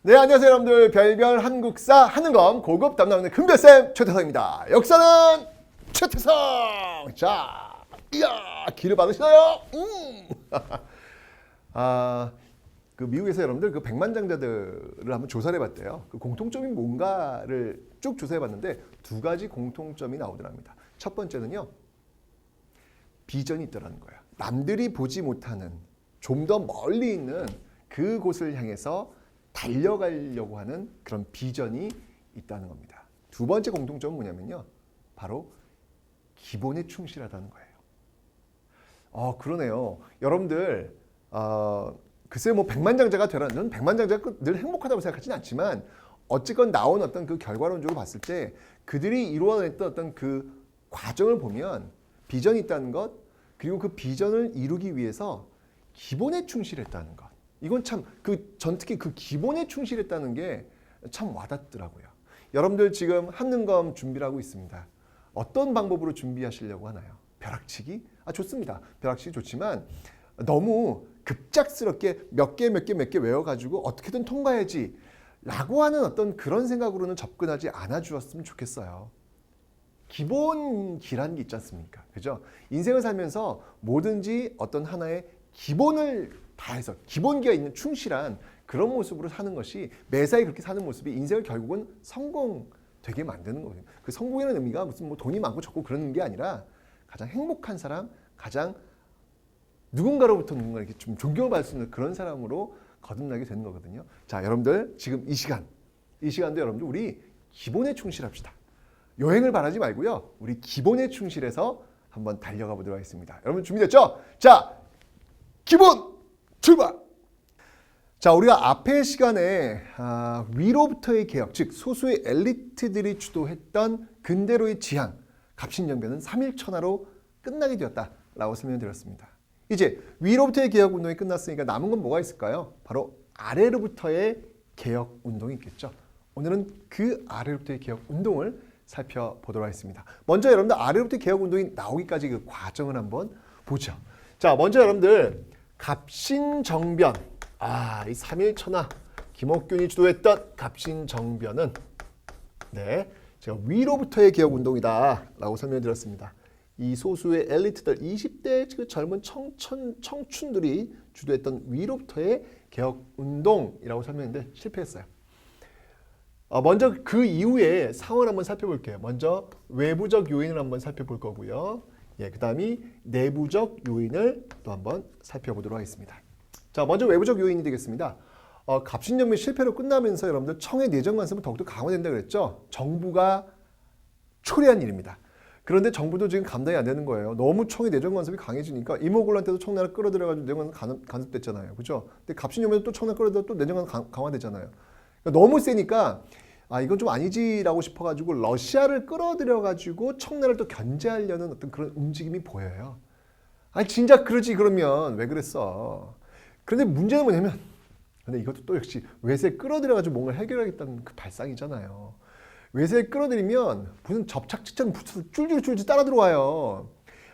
네, 안녕하세요 여러분들. 별별 한국사 하는검 고급 담당자 금별쌤 최태성입니다. 역사는 최태성. 자, 이야, 기를 받으시나요? 그 미국에서 여러분들 그 백만장자들을 한번 조사를 해봤대요. 그 공통점이 뭔가를 쭉 조사해봤는데 두 가지 공통점이 나오더랍니다. 첫 번째는요, 비전이 있더라는 거예요. 남들이 보지 못하는 좀 더 멀리 있는 그곳을 향해서 달려가려고 하는 그런 비전이 있다는 겁니다. 두 번째 공통점은 뭐냐면요, 바로 기본에 충실하다는 거예요. 그러네요. 여러분들 글쎄요, 뭐 백만장자가 되라는, 백만장자가 늘 행복하다고 생각하지는 않지만 어쨌건 나온 어떤 그 결과론적으로 봤을 때 그들이 이루어냈던 어떤 그 과정을 보면 비전이 있다는 것, 그리고 그 비전을 이루기 위해서 기본에 충실했다는 것. 이건 참 전 특히 그 기본에 충실했다는 게 참 와닿더라고요. 여러분들 지금 한능검 준비를 하고 있습니다. 어떤 방법으로 준비하시려고 하나요? 벼락치기? 좋습니다. 벼락치기 좋지만 너무 급작스럽게 몇 개 외워가지고 어떻게든 통과해야지 라고 하는 어떤 그런 생각으로는 접근하지 않아 주었으면 좋겠어요. 기본기라는 게 있지 않습니까? 그죠? 인생을 살면서 뭐든지 어떤 하나의 기본을 다해서 기본기가 있는 충실한 그런 모습으로 사는 것이, 매사에 그렇게 사는 모습이 인생을 결국은 성공되게 만드는 거예요. 그 성공이라는 의미가 무슨 뭐 돈이 많고 적고 그런 게 아니라 가장 행복한 사람, 가장 누군가로부터 누군가 이렇게 좀 존경을 받을 수 있는 그런 사람으로 거듭나게 되는 거거든요. 자, 여러분들 지금 이 시간도 여러분들 우리 기본에 충실합시다. 여행을 바라지 말고요, 우리 기본에 충실해서 한번 달려가 보도록 하겠습니다. 여러분 준비됐죠? 자, 기본 출발! 자, 우리가 앞의 시간에 위로부터의 개혁, 즉 소수의 엘리트들이 주도했던 근대로의 지향, 갑신정변은 3.1천하로 끝나게 되었다라고 설명드렸습니다. 이제 위로부터의 개혁 운동이 끝났으니까 남은 건 뭐가 있을까요? 바로 아래로부터의 개혁 운동이 있겠죠. 오늘은 그 아래로부터의 개혁 운동을 살펴보도록 하겠습니다. 먼저 여러분들 아래로부터의 개혁 운동이 나오기까지 그 과정을 한번 보죠. 자, 먼저 여러분들 갑신정변, 이 3.1천하 김옥균이 주도했던 갑신정변은 제가 위로부터의 개혁 운동이다 라고 설명드렸습니다. 이 소수의 엘리트들, 20대 그 젊은 청춘들이 주도했던 위로부터의 개혁 운동이라고 설명했는데 실패했어요. 먼저 그 이후에 상황을 한번 살펴볼게요. 먼저 외부적 요인을 한번 살펴볼 거고요. 그 다음이 내부적 요인을 또 한번 살펴보도록 하겠습니다. 자, 먼저 외부적 요인이 되겠습니다. 갑신정변 실패로 끝나면서 여러분들 청의 내정 간섭은 더욱더 강화된다 그랬죠. 정부가 초래한 일입니다. 그런데 정부도 지금 감당이 안 되는 거예요. 너무 청의 내정 간섭이 강해지니까 이모군란 때도 청나라 끌어들여가지고 내정 간섭됐잖아요. 그죠? 근데 갑신정변도 또 청나라 끌어들여 또 내정 간섭 강화되잖아요. 그러니까 너무 세니까 이건 좀 아니지라고 싶어가지고 러시아를 끌어들여가지고 청나라를 또 견제하려는 어떤 그런 움직임이 보여요. 진짜 그러지 그러면 왜 그랬어? 그런데 문제는 뭐냐면, 근데 이것도 또 역시 외세에 끌어들여가지고 뭔가 해결하겠다는 그 발상이잖아요. 외세에 끌어들이면 무슨 접착제처럼 붙어서 쫄쫄 따라 들어와요.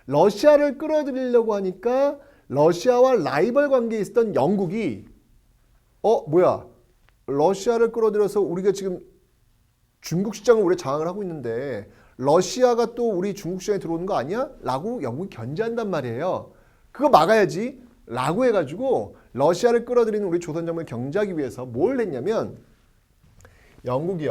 러시아를 끌어들이려고 하니까 러시아와 라이벌 관계에 있었던 영국이 러시아를 끌어들여서 우리가 지금 중국 시장을 우리가 장악을 하고 있는데 러시아가 또 우리 중국 시장에 들어오는 거 아니야? 라고 영국이 견제한단 말이에요. 그거 막아야지 라고 해가지고 러시아를 끌어들이는 우리 조선 정부를 경제하기 위해서 뭘 했냐면, 영국이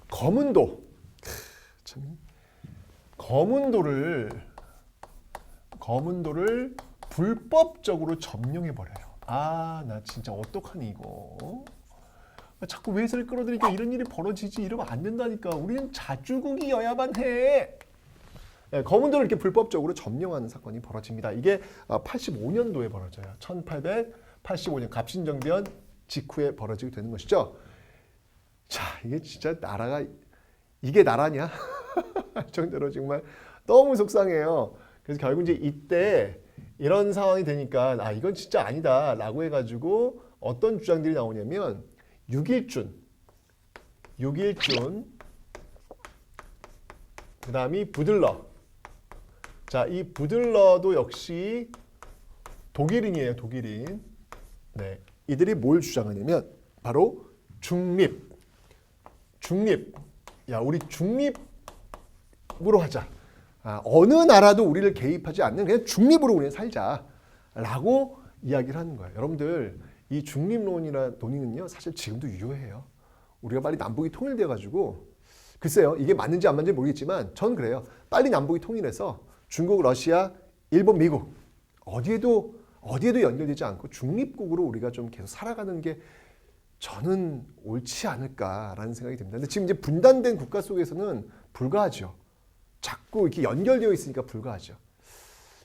거문도를 불법적으로 점령해버려요. 나 진짜 어떡하니 이거. 자꾸 외세를 끌어들이니까 이런 일이 벌어지지. 이러면 안 된다니까. 우리는 자주국이어야만 해. 거문도를 이렇게 불법적으로 점령하는 사건이 벌어집니다. 이게 85년도에 벌어져요. 1885년 갑신정변 직후에 벌어지게 되는 것이죠. 자, 이게 진짜 이게 나라냐? 정도로 정말 너무 속상해요. 그래서 결국 이제 이때 이런 상황이 되니까 이건 진짜 아니다 라고 해가지고 어떤 주장들이 나오냐면, 6.1준 그 다음이 부들러. 자, 이 부들러도 역시 독일인이에요. 독일인. 네, 이들이 뭘 주장하냐면 바로 중립. 야, 우리 중립으로 하자. 어느 나라도 우리를 개입하지 않는 그냥 중립으로 우리는 살자라고 이야기를 하는 거예요. 여러분들 이 중립론이나 논의는요 사실 지금도 유효해요. 우리가 빨리 남북이 통일돼 가지고 글쎄요 이게 맞는지 안 맞는지 모르겠지만 전 그래요. 빨리 남북이 통일해서 중국, 러시아, 일본, 미국 어디에도 연결되지 않고 중립국으로 우리가 좀 계속 살아가는 게 저는 옳지 않을까라는 생각이 듭니다. 근데 지금 이제 분단된 국가 속에서는 불가하죠. 자꾸 이렇게 연결되어 있으니까 불가하죠.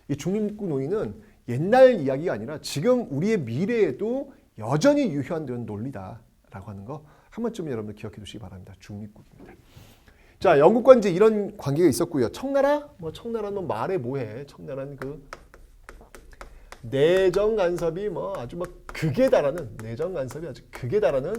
이 중립국 논의는 옛날 이야기가 아니라 지금 우리의 미래에도 여전히 유효한 그런 논리다라고 하는 거 한 번쯤 여러분들 기억해 두시기 바랍니다. 중립국입니다. 자, 영국과 이제 이런 관계가 있었고요. 청나라? 청나라는 말해 뭐해? 청나라는 그 내정 간섭이 아주 극에 달하는 내정 간섭이 아주 극에 달하는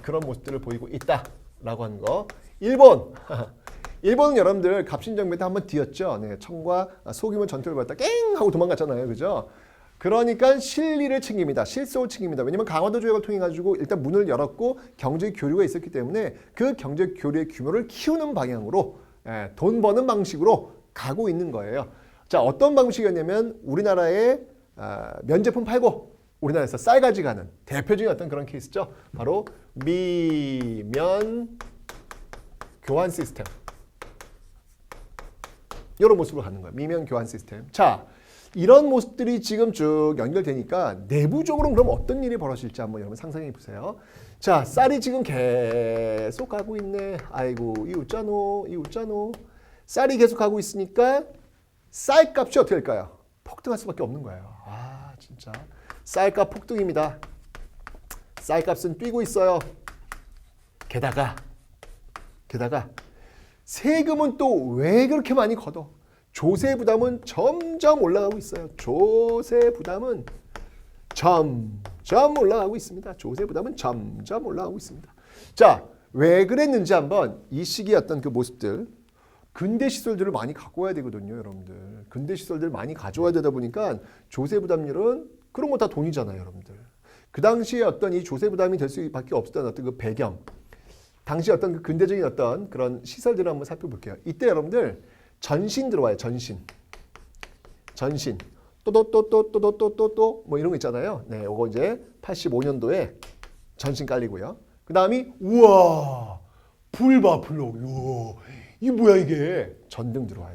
그런 모습들을 보이고 있다라고 하는 거. 일본은 여러분들 갑신정변 때 한번 뒤었죠. 네, 청과 소규모 전투를 벌였다 깽 하고 도망갔잖아요. 그죠? 그러니까 실리를 챙깁니다. 실속을 챙깁니다. 왜냐하면 강화도 조약을 통해 가지고 일단 문을 열었고 경제 교류가 있었기 때문에 그 경제 교류의 규모를 키우는 방향으로 돈 버는 방식으로 가고 있는 거예요. 자, 어떤 방식이었냐면 우리나라에 면제품 팔고 우리나라에서 쌀 가져가는 대표적인 어떤 그런 케이스죠. 바로 미면 교환 시스템. 이런 모습으로 가는 거예요. 미면 교환 시스템. 자, 이런 모습들이 지금 쭉 연결되니까 내부적으로는 그럼 어떤 일이 벌어질지 한번 여러분 상상해 보세요. 자, 쌀이 지금 계속 가고 있네. 아이고, 이 웃자노. 쌀이 계속 가고 있으니까 쌀값이 어떻게 될까요? 폭등할 수밖에 없는 거예요. 아, 진짜. 쌀값 폭등입니다. 쌀값은 뛰고 있어요. 게다가 세금은 또 왜 그렇게 많이 걷어? 조세 부담은 점점 올라가고 있어요. 조세 부담은 점점 올라가고 있습니다. 조세 부담은 점점 올라가고 있습니다. 자, 왜 그랬는지 한번 이 시기의 어떤 그 모습들, 근대 시설들을 많이 갖고 와야 되거든요, 여러분들. 근대 시설들을 많이 가져와야 되다 보니까 조세 부담률은 그런 거 다 돈이잖아요, 여러분들. 그 당시에 어떤 이 조세 부담이 될 수밖에 없었던 어떤 그 배경, 당시 어떤 그 근대적인 어떤 그런 시설들을 한번 살펴볼게요. 이때 여러분들 전신 들어와요. 전신. 또 이런 거 있잖아요. 네, 요거 이제 85년도에 전신 깔리고요. 그 다음이 우와 불 봐. 이게 뭐야 이게? 전등 들어와요.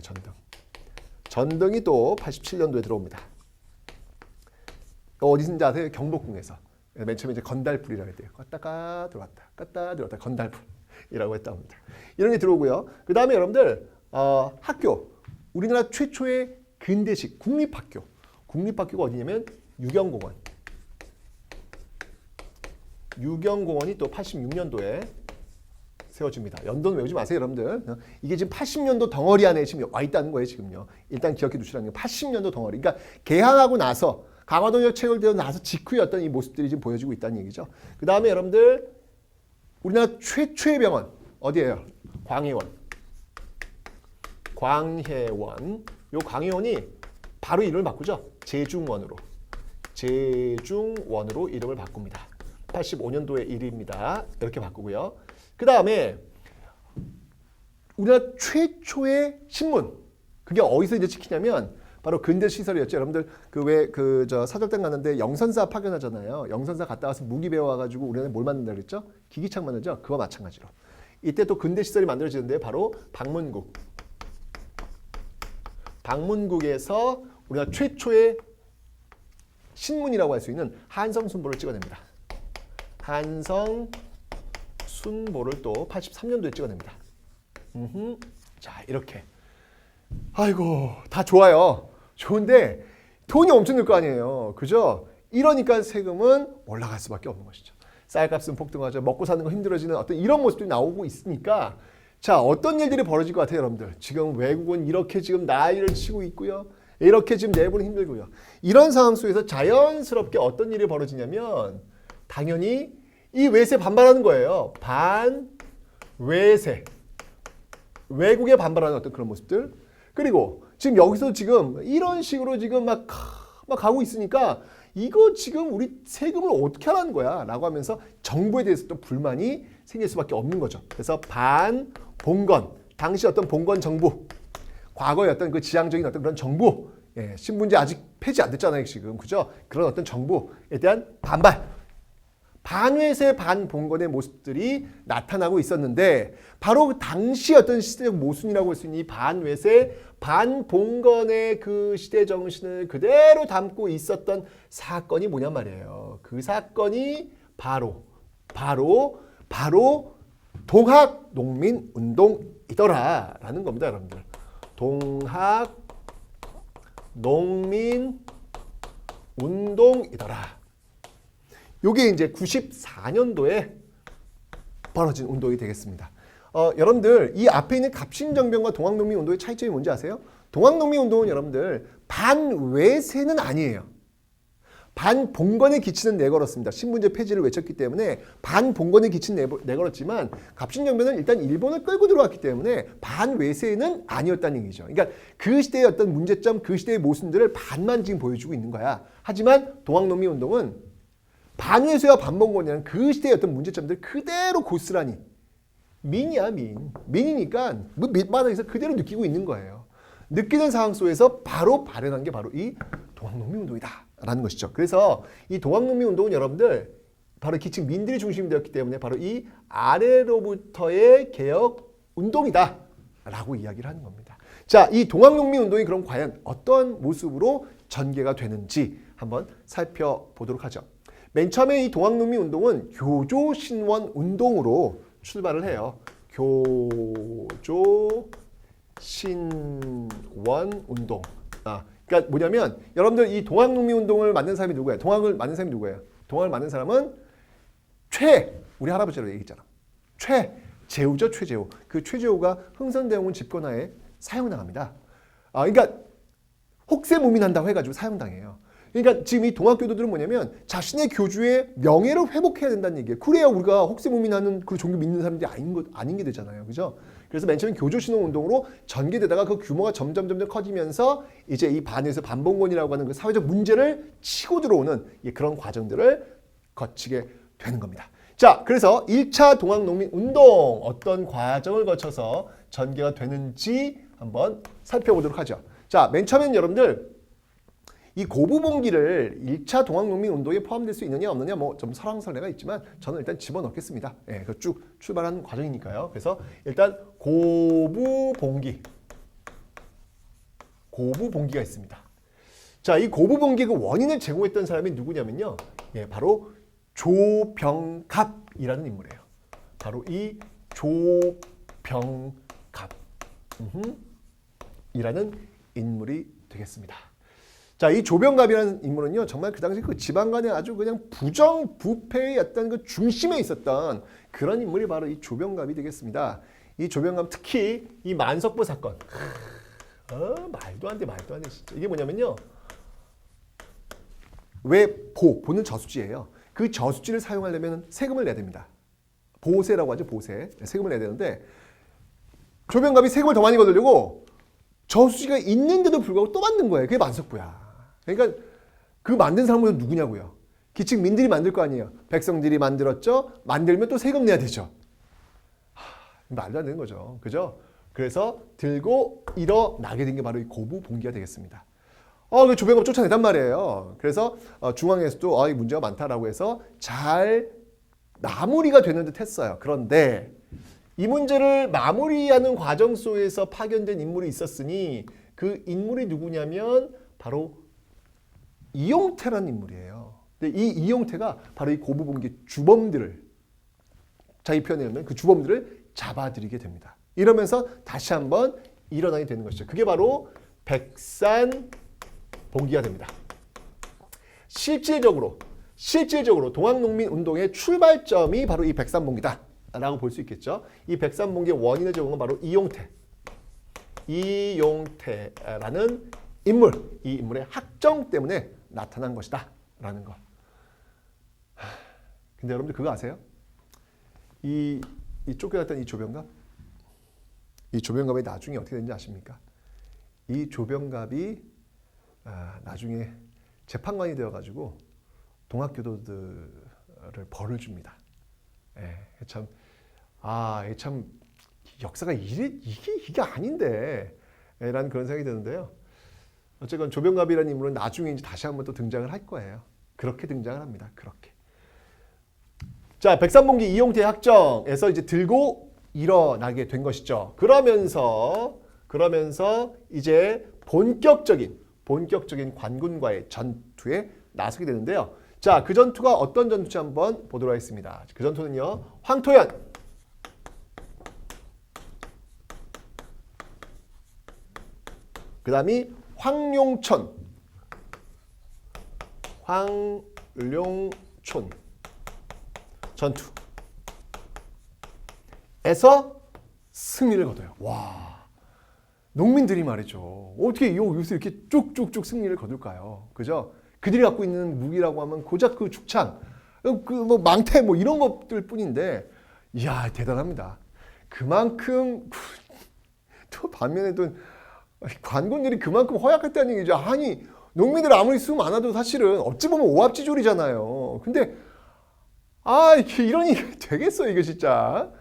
전등이 또 87년도에 들어옵니다. 어디선지 아세요? 경복궁에서. 맨 처음에 이제 건달불이라고 했대요. 껐다가 들어왔다. 건달불이라고 했다 합니다. 이런 게 들어오고요. 그 다음에 여러분들 학교. 우리나라 최초의 근대식 국립학교. 국립학교가 어디냐면 유경공원. 유경공원이 또 86년도에 세워집니다. 연도는 외우지 마세요, 여러분들. 이게 지금 80년도 덩어리 안에 지금 와 있다는 거예요, 지금요. 일단 기억해 두시라는 게 80년도 덩어리. 그러니까 개항하고 나서 강화도역 체결되고 나서 직후의 어떤 이 모습들이 지금 보여지고 있다는 얘기죠. 그 다음에 여러분들 우리나라 최초의 병원 어디예요? 광해원. 요 광해원이 바로 이름을 바꾸죠. 제중원으로 이름을 바꿉니다. 85년도의 일입니다. 이렇게 바꾸고요. 그 다음에 우리나라 최초의 신문. 그게 어디서 이제 찍히냐면 바로 근대 시설이었죠. 여러분들 사절단 갔는데 영선사 파견하잖아요. 영선사 갔다 와서 무기 배워와가지고 우리나라에 뭘 만든다 그랬죠? 기기창 만들죠. 그와 마찬가지로. 이때 또 근대 시설이 만들어지는데 바로 방문국. 방문국에서 우리나라 최초의 신문이라고 할 수 있는 한성순보를 찍어냅니다. 한성순보를 또 83년도에 찍어냅니다. 자, 이렇게. 아이고, 다 좋아요. 좋은데 돈이 엄청 들 거 아니에요. 그죠? 이러니까 세금은 올라갈 수밖에 없는 것이죠. 쌀값은 폭등하죠. 먹고 사는 거 힘들어지는 어떤 이런 모습들이 나오고 있으니까 자, 어떤 일들이 벌어질 것 같아요, 여러분들. 지금 외국은 이렇게 지금 난리를 치고 있고요. 이렇게 지금 내부는 힘들고요. 이런 상황 속에서 자연스럽게 어떤 일이 벌어지냐면 당연히 이 외세 반발하는 거예요. 반외세. 외국에 반발하는 어떤 그런 모습들. 그리고 지금 여기서 지금 이런 식으로 지금 막 막 가고 있으니까 이거 지금 우리 세금을 어떻게 하라는 거야 라고 하면서 정부에 대해서 또 불만이 생길 수밖에 없는 거죠. 그래서 반봉건, 당시 어떤 봉건 정부, 과거의 어떤 그 지향적인 어떤 그런 정부, 신분제 아직 폐지 안 됐잖아요 지금, 그죠? 그런 어떤 정부에 대한 반발, 반외세 반봉건의 모습들이 나타나고 있었는데, 바로 그 당시 어떤 시대적 모순이라고 할 수 있는 이 반외세 반봉건의 그 시대 정신을 그대로 담고 있었던 사건이 뭐냔 말이에요. 그 사건이 바로 동학농민운동이더라라는 겁니다, 여러분들. 동학농민운동이더라. 요게 이제 94년도에 벌어진 운동이 되겠습니다. 여러분들 이 앞에 있는 갑신정변과 동학농민운동의 차이점이 뭔지 아세요? 동학농민운동은 여러분들 반외세는 아니에요. 반봉건의 기치는 내걸었습니다. 신분제 폐지를 외쳤기 때문에 반봉건의 기치는 내걸었지만, 갑신정변은 일단 일본을 끌고 들어왔기 때문에 반외세는 아니었다는 얘기죠. 그러니까 그 시대의 어떤 문제점, 그 시대의 모순들을 반만 지금 보여주고 있는 거야. 하지만 동학농민운동은 반외세와 반봉건이라는 그 시대의 어떤 문제점들 그대로 고스란히, 민이야 민. 민이니까 밑바닥에서 그대로 느끼고 있는 거예요. 느끼는 상황 속에서 바로 발현한 게 바로 이 동학농민운동이다 라는 것이죠. 그래서 이 동학농민운동은 여러분들 바로 기층 민들이 중심이 되었기 때문에 바로 이 아래로부터의 개혁운동이다 라고 이야기를 하는 겁니다. 자, 이 동학농민운동이 그럼 과연 어떤 모습으로 전개가 되는지 한번 살펴보도록 하죠. 맨 처음에 이 동학농민운동은 교조신원운동으로 출발을 해요. 교조신원운동. 그러니까 뭐냐면 여러분들 이 동학농민운동을 만든 사람이 누구예요? 동학을 만든 사람이 누구예요? 동학을 만든 사람은 우리 할아버지라고 얘기했잖아. 최재우죠, 최재우. 그 최재우가 흥선대원군 집권하에 사형당합니다. 그러니까 혹세무민한다고 해가지고 사형당해요. 그러니까 지금 이 동학교도들은 뭐냐면 자신의 교주의 명예를 회복해야 된다는 얘기예요. 그래야 우리가 혹세무민하는 그 종교 믿는 사람들이 아닌 게 되잖아요. 그죠? 그래서 맨 처음에 교조신원운동으로 전개되다가 그 규모가 점점 커지면서 이제 이 반에서 반봉건이라고 하는 그 사회적 문제를 치고 들어오는 그런 과정들을 거치게 되는 겁니다. 자, 그래서 1차 동학농민운동 어떤 과정을 거쳐서 전개가 되는지 한번 살펴보도록 하죠. 자, 맨 처음에는 여러분들 이 고부봉기를 1차 동학농민운동에 포함될 수 있느냐 없느냐 뭐 좀 설왕설래가 있지만 저는 일단 집어넣겠습니다. 그 쭉 출발한 과정이니까요. 그래서 일단 고부봉기가 있습니다. 자, 이 고부봉기 그 원인을 제공했던 사람이 누구냐면요. 바로 조병갑이라는 인물이에요. 바로 이 조병갑이라는 인물이 되겠습니다. 자, 이 조병갑이라는 인물은요, 정말 그 당시 그 지방간에 아주 그냥 부정부패의 어떤 그 중심에 있었던 그런 인물이 바로 이 조병갑이 되겠습니다. 이 조병갑 특히 이 만석부 사건. 말도 안 돼 진짜. 이게 뭐냐면요. 보는 저수지예요. 그 저수지를 사용하려면 세금을 내야 됩니다. 보세라고 하죠, 보세. 세금을 내야 되는데 조병갑이 세금을 더 많이 거두려고 저수지가 있는데도 불구하고 또 만든 거예요. 그게 만석부야. 그러니까 그 만든 사람은 누구냐고요. 기층 민들이 만들 거 아니에요. 백성들이 만들었죠. 만들면 또 세금 내야 되죠. 말도 안 되는 거죠. 그죠? 그래서 들고 일어나게 된 게 바로 이 고부봉기가 되겠습니다. 그 조병갑 쫓아내단 말이에요. 그래서 중앙에서도 이 문제가 많다라고 해서 잘 마무리가 되는 듯 했어요. 그런데 이 문제를 마무리하는 과정 속에서 파견된 인물이 있었으니 그 인물이 누구냐면 바로 이용태라는 인물이에요. 근데 이 이용태가 바로 이 고부봉기 주범들을, 자기 표현에 의하면 그 주범들을 잡아들이게 됩니다. 이러면서 다시 한번 일어나게 되는 것이죠. 그게 바로 백산봉기가 됩니다. 실질적으로 동학농민운동의 출발점이 바로 이 백산봉기다라고 볼 수 있겠죠. 이 백산봉기의 원인을 제공한 바로 이용태라는 인물, 이 인물의 학정 때문에 나타난 것이다 라는 것. 근데 여러분들 그거 아세요? 이 쫓겨났던 이 조병갑이 나중에 어떻게 됐는지 아십니까? 이 조병갑이 나중에 재판관이 되어가지고 동학교도들을 벌을 줍니다. 예, 참, 참 역사가 이게 아닌데, 라는 그런 생각이 드는데요. 어쨌건 조병갑이라는 인물은 나중에 이제 다시 한번 또 등장을 할 거예요. 그렇게 등장을 합니다. 그렇게. 자, 백삼봉기 이용태 학정에서 이제 들고 일어나게 된 것이죠. 그러면서 이제 본격적인 관군과의 전투에 나서게 되는데요. 자, 그 전투가 어떤 전투인지 한번 보도록 하겠습니다. 그 전투는요, 황토현, 그 다음이 황룡촌 전투에서 승리를 거둬요. 와, 농민들이 말이죠. 어떻게 여기서 이렇게 쭉쭉쭉 승리를 거둘까요? 그죠? 그들이 갖고 있는 무기라고 하면 고작 그 죽창, 뭐 망태 뭐 이런 것들 뿐인데, 이야, 대단합니다. 그만큼 또 반면에 또 관군들이 그만큼 허약했다는 얘기죠. 아니, 농민들 아무리 수 많아도 사실은 어찌 보면 오합지졸이잖아요. 근데 이런 얘기 되겠어 이게 진짜.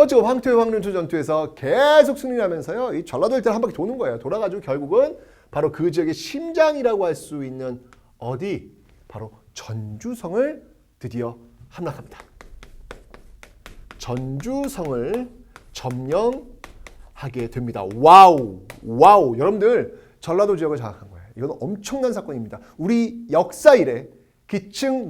지금 황룡촌 전투에서 계속 승리하면서요, 이 전라도 일대를 한 바퀴 도는 거예요. 돌아가지고 결국은 바로 그 지역의 심장이라고 할 수 있는 어디? 바로 전주성을 드디어 함락합니다. 전주성을 점령하게 됩니다. 와우. 여러분들, 전라도 지역을 장악한 거예요. 이건 엄청난 사건입니다. 우리 역사 이래 기층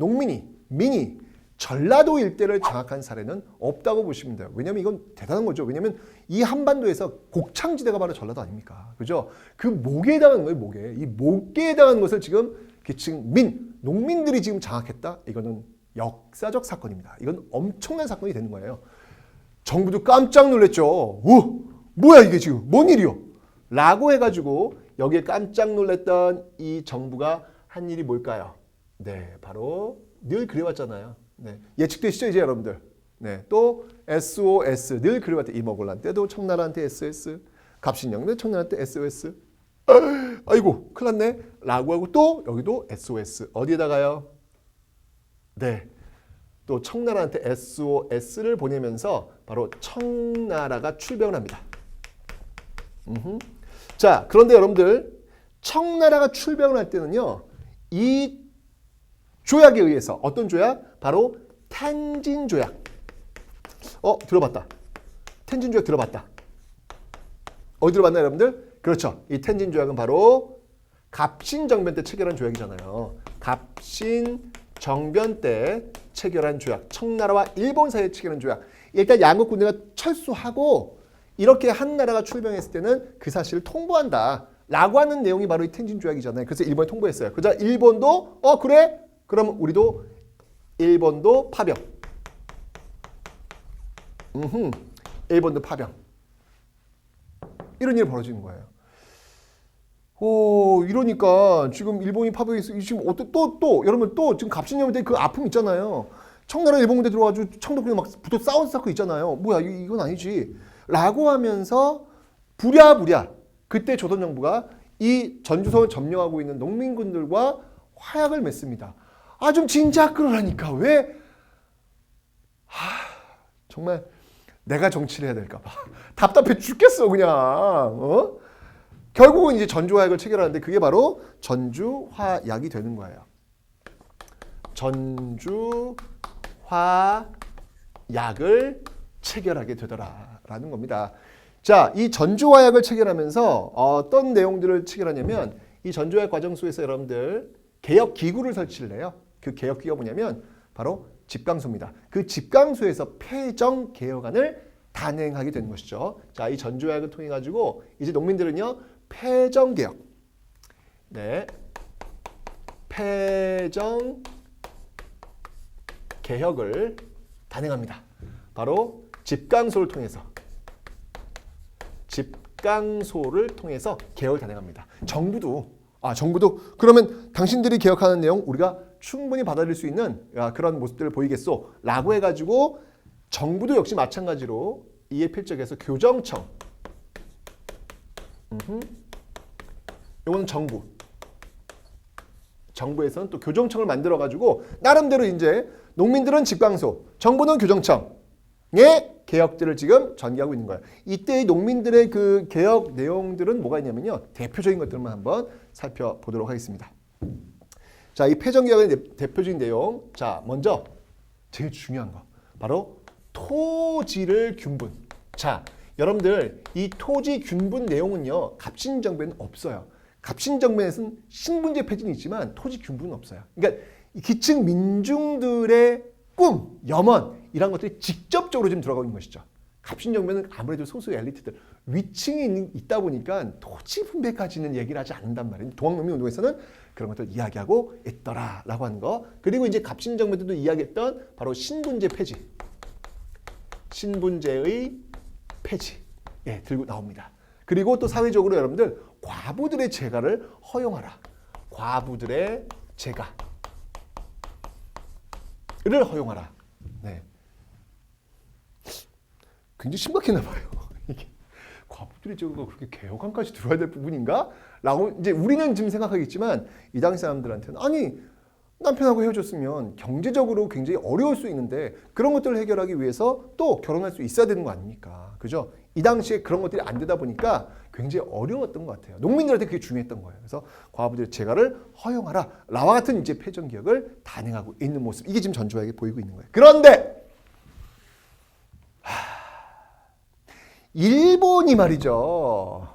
민이 전라도 일대를 장악한 사례는 없다고 보시면 돼요. 왜냐면 이건 대단한 거죠. 왜냐면 이 한반도에서 곡창지대가 바로 전라도 아닙니까? 그죠? 그 목에 해당하는 거예요, 목에. 이 목에 해당하는 것을 지금 기층 농민들이 지금 장악했다? 이거는 역사적 사건입니다. 이건 엄청난 사건이 되는 거예요. 정부도 깜짝 놀랐죠. 뭐야 이게 지금 뭔 일이요? 라고 해가지고 여기에 깜짝 놀랐던 이 정부가 한 일이 뭘까요? 네, 바로 늘 그래왔잖아요. 네, 예측되시죠 이제 여러분들. 네, 또 SOS 늘 그래왔대. 이모곤란 때도 청나라한테 SS, 갑신영도 청나라한테 SOS. 아이고 큰일 났네 라고 하고 또 여기도 SOS. 어디에다가요? 네, 또 청나라한테 SOS를 보내면서 바로 청나라가 출병을 합니다. 자, 그런데 여러분들, 청나라가 출병을 할 때는요, 이 조약에 의해서, 어떤 조약? 바로 텐진 조약. 들어봤다. 텐진 조약 들어봤다. 어디 들어봤나요, 여러분들? 그렇죠. 이 텐진 조약은 바로 갑신정변 때 체결한 조약이잖아요. 갑신정변 때 체결한 조약. 청나라와 일본 사이에 체결한 조약. 일단 양국 군대가 철수하고 이렇게 한 나라가 출병했을 때는 그 사실을 통보한다 라고 하는 내용이 바로 이 텐진 조약이잖아요. 그래서 일본에 통보했어요. 그러자 일본도 그래? 그럼 우리도 일본도 파병. 일본도 파병. 이런 일이 벌어지는 거예요. 이러니까 지금 일본이 파병했어. 지금 여러분 또 지금 갑신여면 때 그 아픔 있잖아요. 청나라 일본 군대 들어와가지고 청도군에 막 붙어 싸웠고 있잖아요. 뭐야 이건 아니지. 라고 하면서 부랴부랴 그때 조선 정부가 이 전주성을 점령하고 있는 농민군들과 화약을 맺습니다. 좀 진작 그러라니까 왜? 정말 내가 정치를 해야 될까 봐 답답해 죽겠어 그냥. 결국은 이제 전주화약을 체결하는데 그게 바로 전주화약이 되는 거예요. 전주화약을 체결하게 되더라라는 겁니다. 자, 이 전주화약을 체결하면서 어떤 내용들을 체결하냐면 이 전주화약 과정 속에서 여러분들 개혁기구를 설치를 해요. 그 개혁기구가 뭐냐면 바로 집강소입니다. 그 집강소에서 폐정개혁안을 단행하게 되는 것이죠. 자, 이 전주화약을 통해 가지고 이제 농민들은요 폐정개혁, 네, 폐정개혁을 단행합니다. 바로 집강소를 통해서 개혁을 단행합니다. 정부도 그러면 당신들이 개혁하는 내용 우리가 충분히 받아들일 수 있는 그런 모습들을 보이겠소 라고 해가지고 정부도 역시 마찬가지로 이에 필적해서 교정청, 이건 정부, 정부에서는 또 교정청을 만들어 가지고 나름대로 이제 농민들은 집강소, 정부는 교정청의 개혁들을 지금 전개하고 있는 거예요. 이때의 농민들의 그 개혁 내용들은 뭐가 있냐면요. 대표적인 것들만 한번 살펴보도록 하겠습니다. 자, 이 폐정개혁의 대표적인 내용. 자, 먼저 제일 중요한 거. 바로 토지를 균분. 자, 여러분들 이 토지 균분 내용은요. 갑신정변은 없어요. 갑신정변에서는 신분제 폐지는 있지만 토지 균분은 없어요. 그러니까 기층 민중들의 꿈, 염원 이런 것들이 직접적으로 지금 들어가고 있는 것이죠. 갑신정변은 아무래도 소수 엘리트들 위층이 있다 보니까 토지 분배까지는 얘기를 하지 않는단 말이에요. 동학농민운동에서는 그런 것들 이야기하고 있더라라고 하는 거. 그리고 이제 갑신정변도 이야기했던 바로 신분제 폐지, 신분제의 폐지, 예, 들고 나옵니다. 그리고 또 사회적으로 여러분들 과부들의 재가를 허용하라. 과부들의 재가를 허용하라. 네. 굉장히 신박했나 봐요. 이게 과부들의 재가가 그렇게 개혁안까지 들어야 될 부분인가? 라고 이제 우리는 지금 생각하겠지만 이 당시 사람들한테는 아니 남편하고 헤어졌으면 경제적으로 굉장히 어려울 수 있는데 그런 것들을 해결하기 위해서 또 결혼할 수 있어야 되는 거 아닙니까? 그죠? 이 당시에 그런 것들이 안 되다 보니까 굉장히 어려웠던 것 같아요. 농민들한테 그게 중요했던 거예요. 그래서 과부들의 재가를 허용하라. 라와 같은 이제 폐정 개혁을 단행하고 있는 모습. 이게 지금 전주환에게 보이고 있는 거예요. 그런데 일본이 말이죠.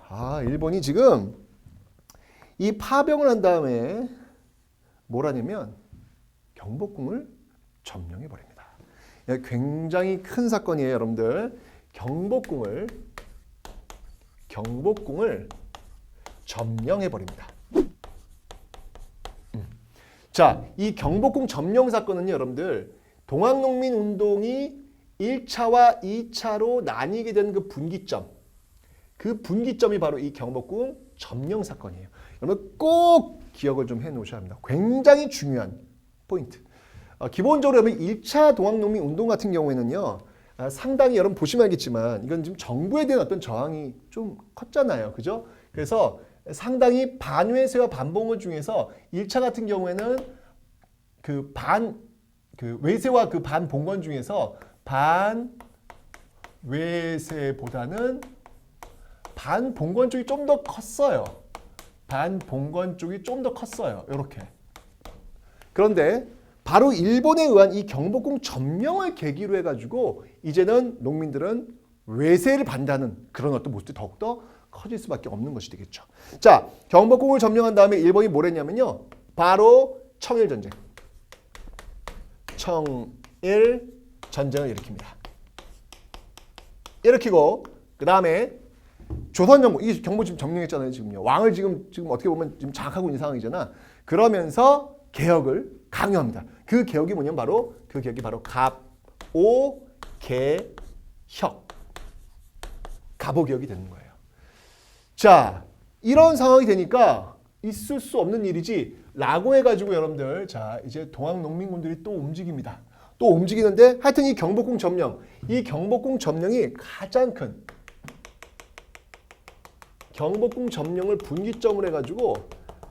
일본이 지금 이 파병을 한 다음에 뭘 하냐면 경복궁을 점령해 버립니다. 굉장히 큰 사건이에요, 여러분들. 경복궁을 점령해 버립니다. 자, 이 경복궁 점령 사건은요, 여러분들 동학농민 운동이 1차와 2차로 나뉘게 된 그 분기점. 그 분기점이 바로 이 경복궁 점령 사건이에요. 여러분 꼭 기억을 좀 해 놓으셔야 합니다. 굉장히 중요한 포인트. 기본적으로 여러분 1차 동학농민 운동 같은 경우에는요. 상당히 여러분 보시면 알겠지만 이건 지금 정부에 대한 어떤 저항이 좀 컸잖아요. 그죠? 그래서 상당히 반외세와 반봉건 중에서 1차 같은 경우에는 그 외세와 그 반봉건 중에서 반외세보다는 반봉건 쪽이 좀 더 컸어요. 반봉건 쪽이 좀 더 컸어요. 이렇게. 그런데 바로 일본에 의한 이 경복궁 점령을 계기로 해가지고 이제는 농민들은 외세를 반대하는 그런 어떤 모습이 더욱더 커질 수밖에 없는 것이 되겠죠. 자, 경복궁을 점령한 다음에 일본이 뭘 했냐면요. 바로 청일전쟁. 청일전쟁을 일으킵니다. 일으키고 그 다음에 조선정부, 이 경복 지금 점령했잖아요, 지금요. 왕을 지금 어떻게 보면 지금 장악하고 있는 상황이잖아. 그러면서 개혁을 강요합니다. 그 개혁이 뭐냐면 바로 갑오개혁. 갑오개혁이 되는 거예요. 자, 이런 상황이 되니까 있을 수 없는 일이지 라고 해가지고 여러분들 자 이제 동학농민군들이 또 움직입니다. 또 움직이는데 하여튼 이 경복궁 점령이 가장 큰 경복궁 점령을 분기점으로 해가지고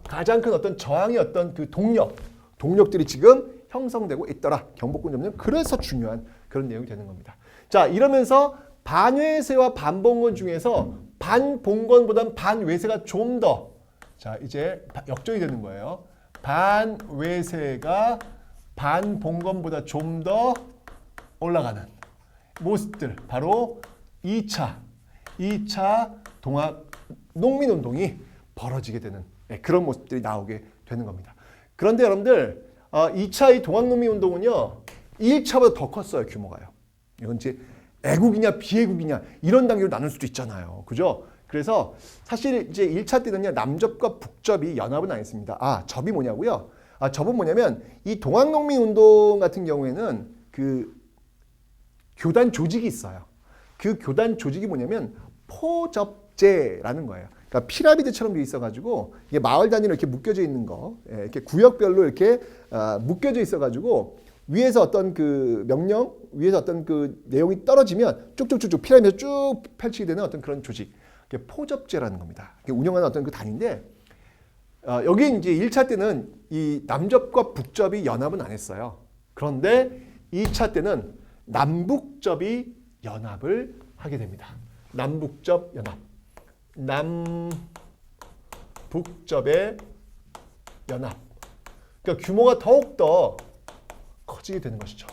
가장 큰 어떤 저항의 어떤 그 동력들이 지금 형성되고 있더라. 경복궁 점령. 그래서 중요한 그런 내용이 되는 겁니다. 자, 이러면서 반외세와 반봉건 중에서 반봉건보다는 반외세가 좀 더 자, 이제 역전이 되는 거예요. 반외세가 반봉건보다 좀 더 올라가는 모습들. 바로 2차 동학농민운동이 벌어지게 되는 그런 모습들이 나오게 되는 겁니다. 그런데 여러분들 2차 이 동학농민운동은요 1차보다 더 컸어요. 규모가요. 이건 이제 애국이냐 비애국이냐 이런 단계로 나눌 수도 있잖아요. 그죠? 그래서 사실 이제 1차 때는요 남접과 북접이 연합은 안 했습니다. 접이 뭐냐고요? 접은 뭐냐면 이 동학농민운동 같은 경우에는 그 교단 조직이 있어요. 그 교단 조직이 뭐냐면 포접제라는 거예요. 그러니까 피라미드처럼 돼 있어가지고 이게 마을 단위로 이렇게 묶여져 있는 거, 이렇게 구역별로 이렇게 묶여져 있어가지고 위에서 어떤 그 명령, 위에서 어떤 그 내용이 떨어지면 쭉쭉쭉쭉 피라미드 쭉 펼치게 되는 어떤 그런 조직, 그게 포접제라는 겁니다. 운영하는 어떤 그 단위인데 여기 이제 1차 때는 이 남접과 북접이 연합은 안 했어요. 그런데 2차 때는 남북접이 연합을 하게 됩니다. 남북접 연합. 남북접의 연합. 그러니까 규모가 더욱더 커지게 되는 것이죠.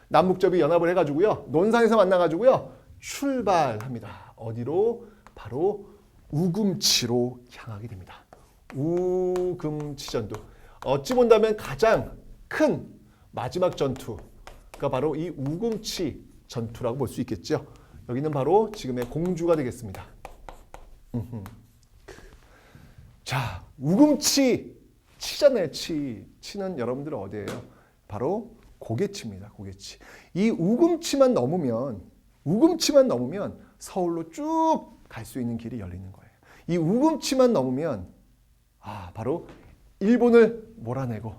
남북접이 연합을 해가지고요. 논산에서 만나가지고요. 출발합니다. 어디로? 바로 우금치로 향하게 됩니다. 우금치 전투. 어찌 본다면 가장 큰 마지막 전투가 바로 이 우금치 전투라고 볼 수 있겠죠. 여기는 바로 지금의 공주가 되겠습니다. 자, 우금치 치잖아요. 치는 여러분들 어디예요? 바로 고개치입니다. 고개치. 이 우금치만 넘으면 서울로 쭉 갈 수 있는 길이 열리는 거예요. 이 우금치만 넘으면 바로 일본을 몰아내고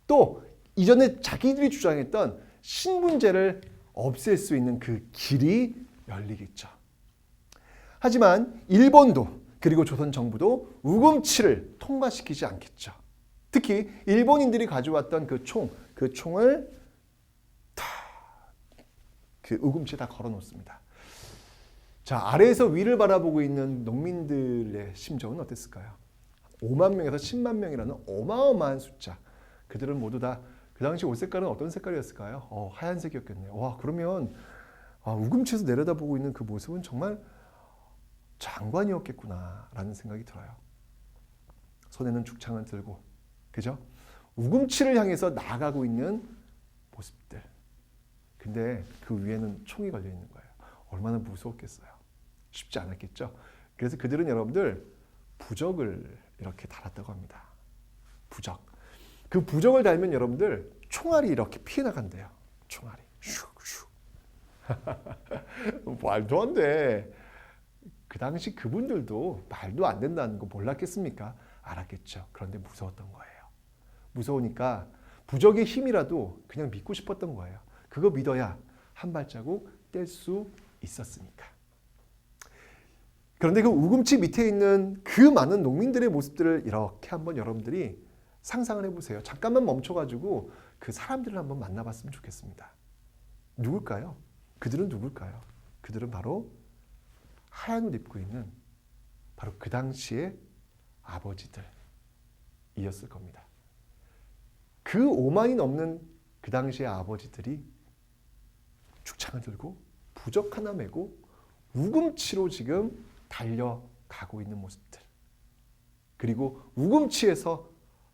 또 이전에 자기들이 주장했던 신분제를 없앨 수 있는 그 길이 열리겠죠. 하지만 일본도 그리고 조선 정부도 우금치를 통과시키지 않겠죠. 특히 일본인들이 가져왔던 그 총을 그 우금치에 다 걸어 놓습니다. 자, 아래에서 위를 바라보고 있는 농민들의 심정은 어땠을까요? 5만 명에서 10만 명이라는 어마어마한 숫자. 그들은 모두 다 그 당시 옷 색깔은 어떤 색깔이었을까요? 하얀색이었겠네요. 와, 그러면 우금치에서 내려다보고 있는 그 모습은 정말 장관이었겠구나라는 생각이 들어요. 손에는 죽창을 들고, 그죠? 우금치를 향해서 나아가고 있는 모습들. 근데 그 위에는 총이 걸려 있는 거예요. 얼마나 무서웠겠어요. 쉽지 않았겠죠. 그래서 그들은 여러분들 부적을 이렇게 달았다고 합니다. 부적. 그 부적을 달면 여러분들 총알이 이렇게 피해 나간대요. 총알이. 슉슉. 말도 안 돼. 그 당시 그분들도 말도 안 된다는 거 몰랐겠습니까? 알았겠죠. 그런데 무서웠던 거예요. 무서우니까 부적의 힘이라도 그냥 믿고 싶었던 거예요. 그거 믿어야 한 발자국 뗄 수 있었으니까. 그런데 그 우금치 밑에 있는 그 많은 농민들의 모습들을 이렇게 한번 여러분들이 상상을 해보세요. 잠깐만 멈춰가지고 그 사람들을 한번 만나봤으면 좋겠습니다. 누굴까요? 그들은 누굴까요? 그들은 바로 하얀 옷 입고 있는 바로 그 당시의 아버지들이었을 겁니다. 그 5만이 넘는 그 당시의 아버지들이 죽창을 들고 부적 하나 메고 우금치로 지금 달려가고 있는 모습들. 그리고 우금치에서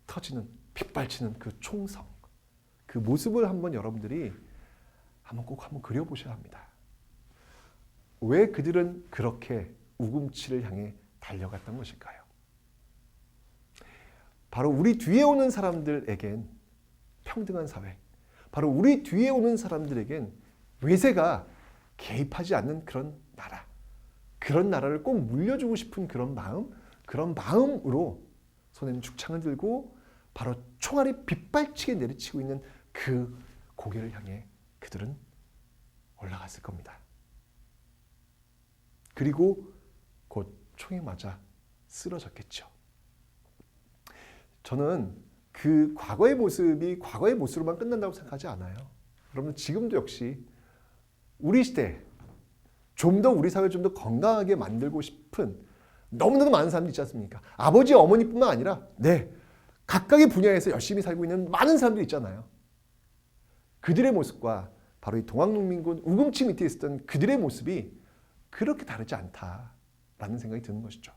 터지는 빗발치는 그 총성. 그 모습을 한번 여러분들이 꼭 그려보셔야 합니다. 왜 그들은 그렇게 우금치를 향해 달려갔던 것일까요? 바로 우리 뒤에 오는 사람들에겐 평등한 사회, 바로 우리 뒤에 오는 사람들에겐 외세가 개입하지 않는 그런 나라, 그런 나라를 꼭 물려주고 싶은 그런 마음으로 손에는 죽창을 들고 바로 총알이 빗발치게 내리치고 있는 그 고개를 향해 그들은 올라갔을 겁니다. 그리고 곧 총에 맞아 쓰러졌겠죠. 저는 그 과거의 모습이 과거의 모습으로만 끝난다고 생각하지 않아요. 여러분 지금도 역시 우리 시대 좀 더 우리 사회를 좀 더 건강하게 만들고 싶은 너무나도 많은 사람들이 있지 않습니까? 아버지, 어머니뿐만 아니라 각각의 분야에서 열심히 살고 있는 많은 사람들이 있잖아요. 그들의 모습과 바로 이 동학농민군 우금치 밑에 있었던 그들의 모습이 그렇게 다르지 않다라는 생각이 드는 것이죠.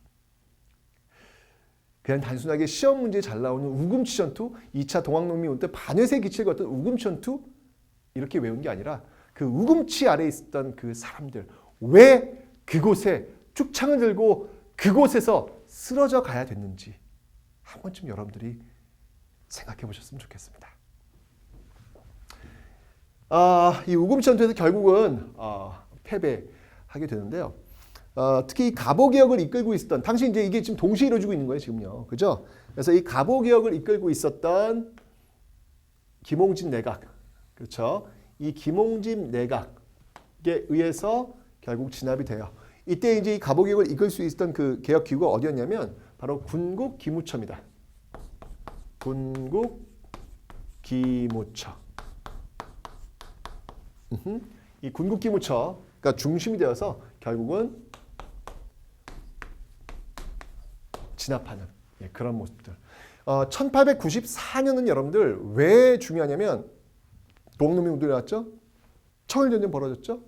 그냥 단순하게 시험 문제에 잘 나오는 우금치 전투, 2차 동학농민군 때 반회세 기치를 걸었던 우금치 전투 이렇게 외운 게 아니라 그 우금치 아래에 있었던 그 사람들, 왜 그곳에 죽창을 들고 그곳에서 쓰러져 가야 됐는지 한 번쯤 여러분들이 생각해 보셨으면 좋겠습니다. 이 우금치 전투에서 결국은 패배하게 되는데요. 특히 이 갑오개혁을 이끌고 있었던 당시 이제 이게 지금 동시에 이루어지고 있는 거예요, 지금요. 그죠? 그래서 이 갑오개혁을 이끌고 있었던 김홍진 내각, 그렇죠? 이 김홍진 내각에 의해서 결국 진압이 돼요. 이때 이제 이 갑오개혁을 이끌 수 있었던 그 개혁 기구가 어디였냐면 바로 군국기무처입니다. 군국기무처. 이 군국기무처가 중심이 되어서 결국은 진압하는 그런 모습들. 1894년은 여러분들 왜 중요하냐면 동농민운동이 왔죠? 청일전쟁 벌어졌죠?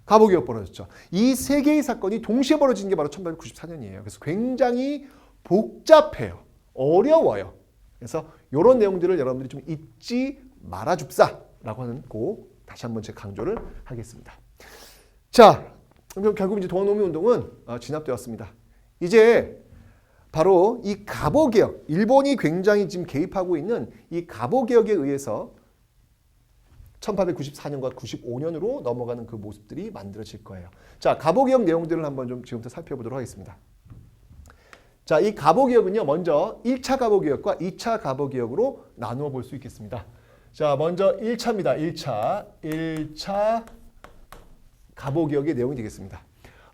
갑오개혁 벌어졌죠. 이 세 개의 사건이 동시에 벌어진 게 바로 1894년이에요. 그래서 굉장히 복잡해요. 어려워요. 그래서 이런 내용들을 여러분들이 좀 잊지 말아줍사라고 하는 거 다시 한번 제가 강조를 하겠습니다. 자, 그럼 결국 이제 동학농민운동은 진압되었습니다. 이제 바로 이 갑오개혁, 일본이 굉장히 지금 개입하고 있는 이 갑오개혁에 의해서 1894년과 95년으로 넘어가는 그 모습들이 만들어질 거예요. 자, 갑오개혁 내용들을 한번 좀 지금부터 살펴보도록 하겠습니다. 자, 이 갑오개혁은요, 먼저 1차 갑오개혁과 2차 갑오개혁으로 나누어 볼 수 있겠습니다. 자, 먼저 1차입니다. 1차 갑오개혁의 내용이 되겠습니다.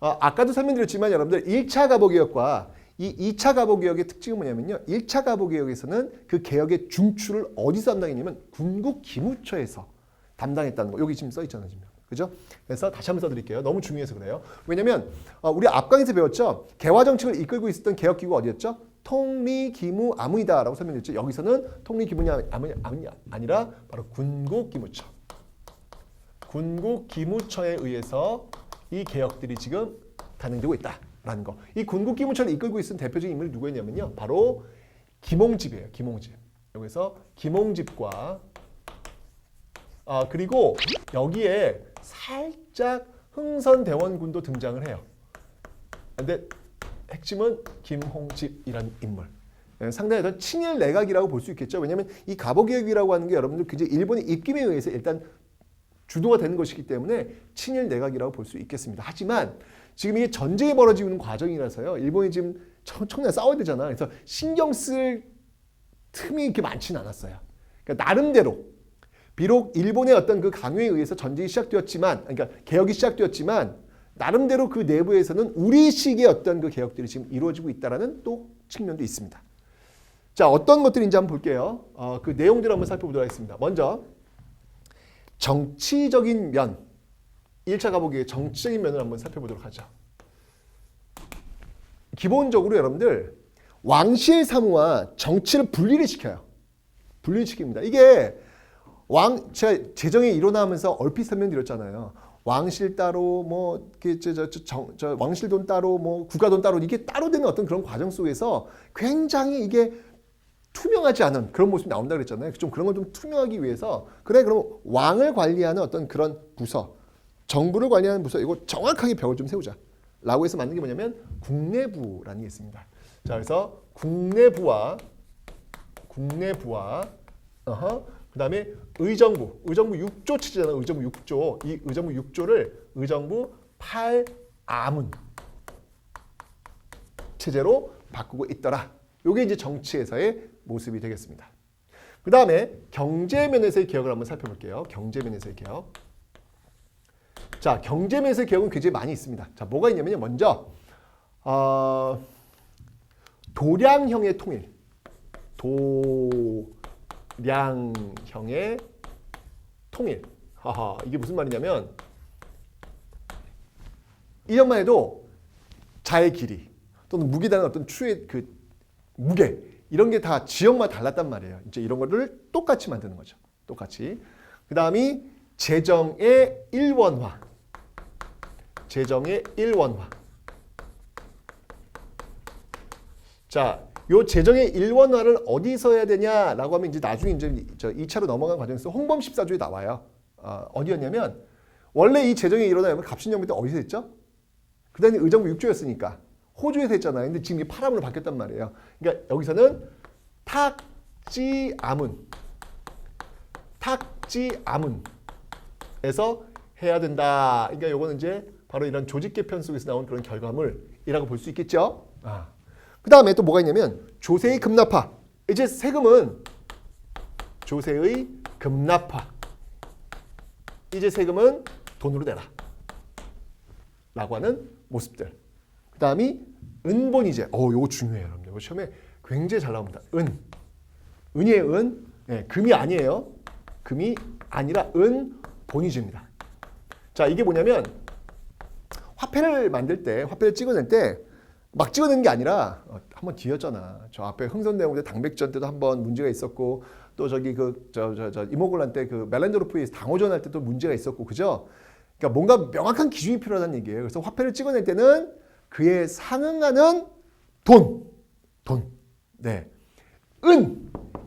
아까도 설명드렸지만 여러분들 1차 갑오개혁과 이 2차 갑오개혁의 특징은 뭐냐면요. 1차 갑오개혁에서는 그 개혁의 중추를 어디서 담당했냐면 군국기무처에서 담당했다는 거. 여기 지금 써 있잖아요. 지금. 그죠? 그래서 다시 한번 써드릴게요. 너무 중요해서 그래요. 왜냐면 우리 앞강에서 배웠죠. 개화정책을 이끌고 있었던 개혁기구가 어디였죠? 통리기무아무이다라고 설명했죠. 여기서는 통리기무이 아니라 바로 군국기무처. 군국기무처에 의해서 이 개혁들이 지금 단행되고 있다라는 거. 이 군국기무처를 이끌고 있었던 대표적인 인물이 누구였냐면요. 바로 김홍집이에요. 김홍집. 여기서 김홍집과 그리고 여기에 살짝 흥선대원군도 등장을 해요. 근데 핵심은 김홍집이라는 인물. 상당히 어떤 친일 내각이라고 볼 수 있겠죠. 왜냐하면 이 갑오개혁이라고 하는 게 여러분들 그제 일본의 입김에 의해서 일단 주도가 되는 것이기 때문에 친일 내각이라고 볼 수 있겠습니다. 하지만 지금 이게 전쟁이 벌어지고 있는 과정이라서요. 일본이 지금 청나라 싸워야 되잖아. 그래서 신경 쓸 틈이 이렇게 많지는 않았어요. 그러니까 나름대로 비록 일본의 어떤 그 강요에 의해서 전쟁이 시작되었지만, 그러니까 개혁이 시작되었지만 나름대로 그 내부에서는 우리식의 어떤 그 개혁들이 지금 이루어지고 있다라는 또 측면도 있습니다. 자, 어떤 것들인지 한번 볼게요. 그 내용들을 한번 살펴보도록 하겠습니다. 먼저 정치적인 면, 1차 갑오개혁의 정치적인 면을 한번 살펴보도록 하죠. 기본적으로 여러분들 왕실 사무와 정치를 분리를 시켜요. 분리시킵니다. 이게 제가 재정이 일어나면서 얼핏 설명드렸잖아요. 왕실 따로 뭐 왕실 돈 따로 뭐 국가 돈 따로 이게 따로 되는 어떤 그런 과정 속에서 굉장히 이게 투명하지 않은 그런 모습이 나온다고 그랬잖아요. 좀 그런 걸 좀 투명하기 위해서 그래 그럼 왕을 관리하는 어떤 그런 부서, 정부를 관리하는 부서 이거 정확하게 벽을 좀 세우자. 라고 해서 만든 게 뭐냐면 국내부라는 게 있습니다. 자, 그래서 국내부와 그다음에 의정부 6조 체제잖아요. 의정부 6조. 이 의정부 6조를 의정부 8아문 체제로 바꾸고 있더라. 이게 이제 정치에서의 모습이 되겠습니다. 그다음에 경제면에서의 개혁을 한번 살펴볼게요. 경제면에서의 개혁. 자, 경제면에서의 개혁은 굉장히 많이 있습니다. 자, 뭐가 있냐면요. 먼저 도량형의 통일. 도량형의 통일. 이게 무슨 말이냐면 이전만 해도 자의 길이 또는 무게라는 어떤 추의 그 무게 이런 게 다 지역마다 달랐단 말이에요. 이제 이런 거를 똑같이 만드는 거죠. 똑같이. 그다음이 재정의 일원화. 재정의 일원화. 자, 요 재정의 일원화를 어디서 해야 되냐라고 하면 이제 나중에 이제 2차로 넘어간 과정에서 홍범 14조에 나와요. 어디였냐면 원래 이 재정의 일원화는 갑신정부 때 어디서 했죠? 그다음에 의정부 6조였으니까 호주에서 했잖아요. 근데 지금 이게 파라문으로 바뀌었단 말이에요. 그러니까 여기서는 탁지아문에서 해야 된다. 그러니까 요거는 이제 바로 이런 조직 개편 속에서 나온 그런 결과물이라고 볼 수 있겠죠. 그 다음에 또 뭐가 있냐면 조세의 급납화. 이제 세금은 조세의 급납화. 이제 세금은 돈으로 내라. 라고 하는 모습들. 그 다음이 은본이제. 요거 중요해요. 여러분. 이거 시험에 굉장히 잘 나옵니다. 은이에요, 은. 네, 금이 아니에요. 금이 아니라 본위주입니다. 자, 이게 뭐냐면 화폐를 만들 때, 화폐를 찍어낼 때 막 찍어내는 게 아니라 한번 뒤였잖아. 저 앞에 흥선대원대 당백전 때도 한번 문제가 있었고 또 저기 이모곤란 때 그 멜란도르프에서 당호전 할 때도 문제가 있었고 그죠? 그러니까 뭔가 명확한 기준이 필요하다는 얘기예요. 그래서 화폐를 찍어낼 때는 그에 상응하는 돈. 네.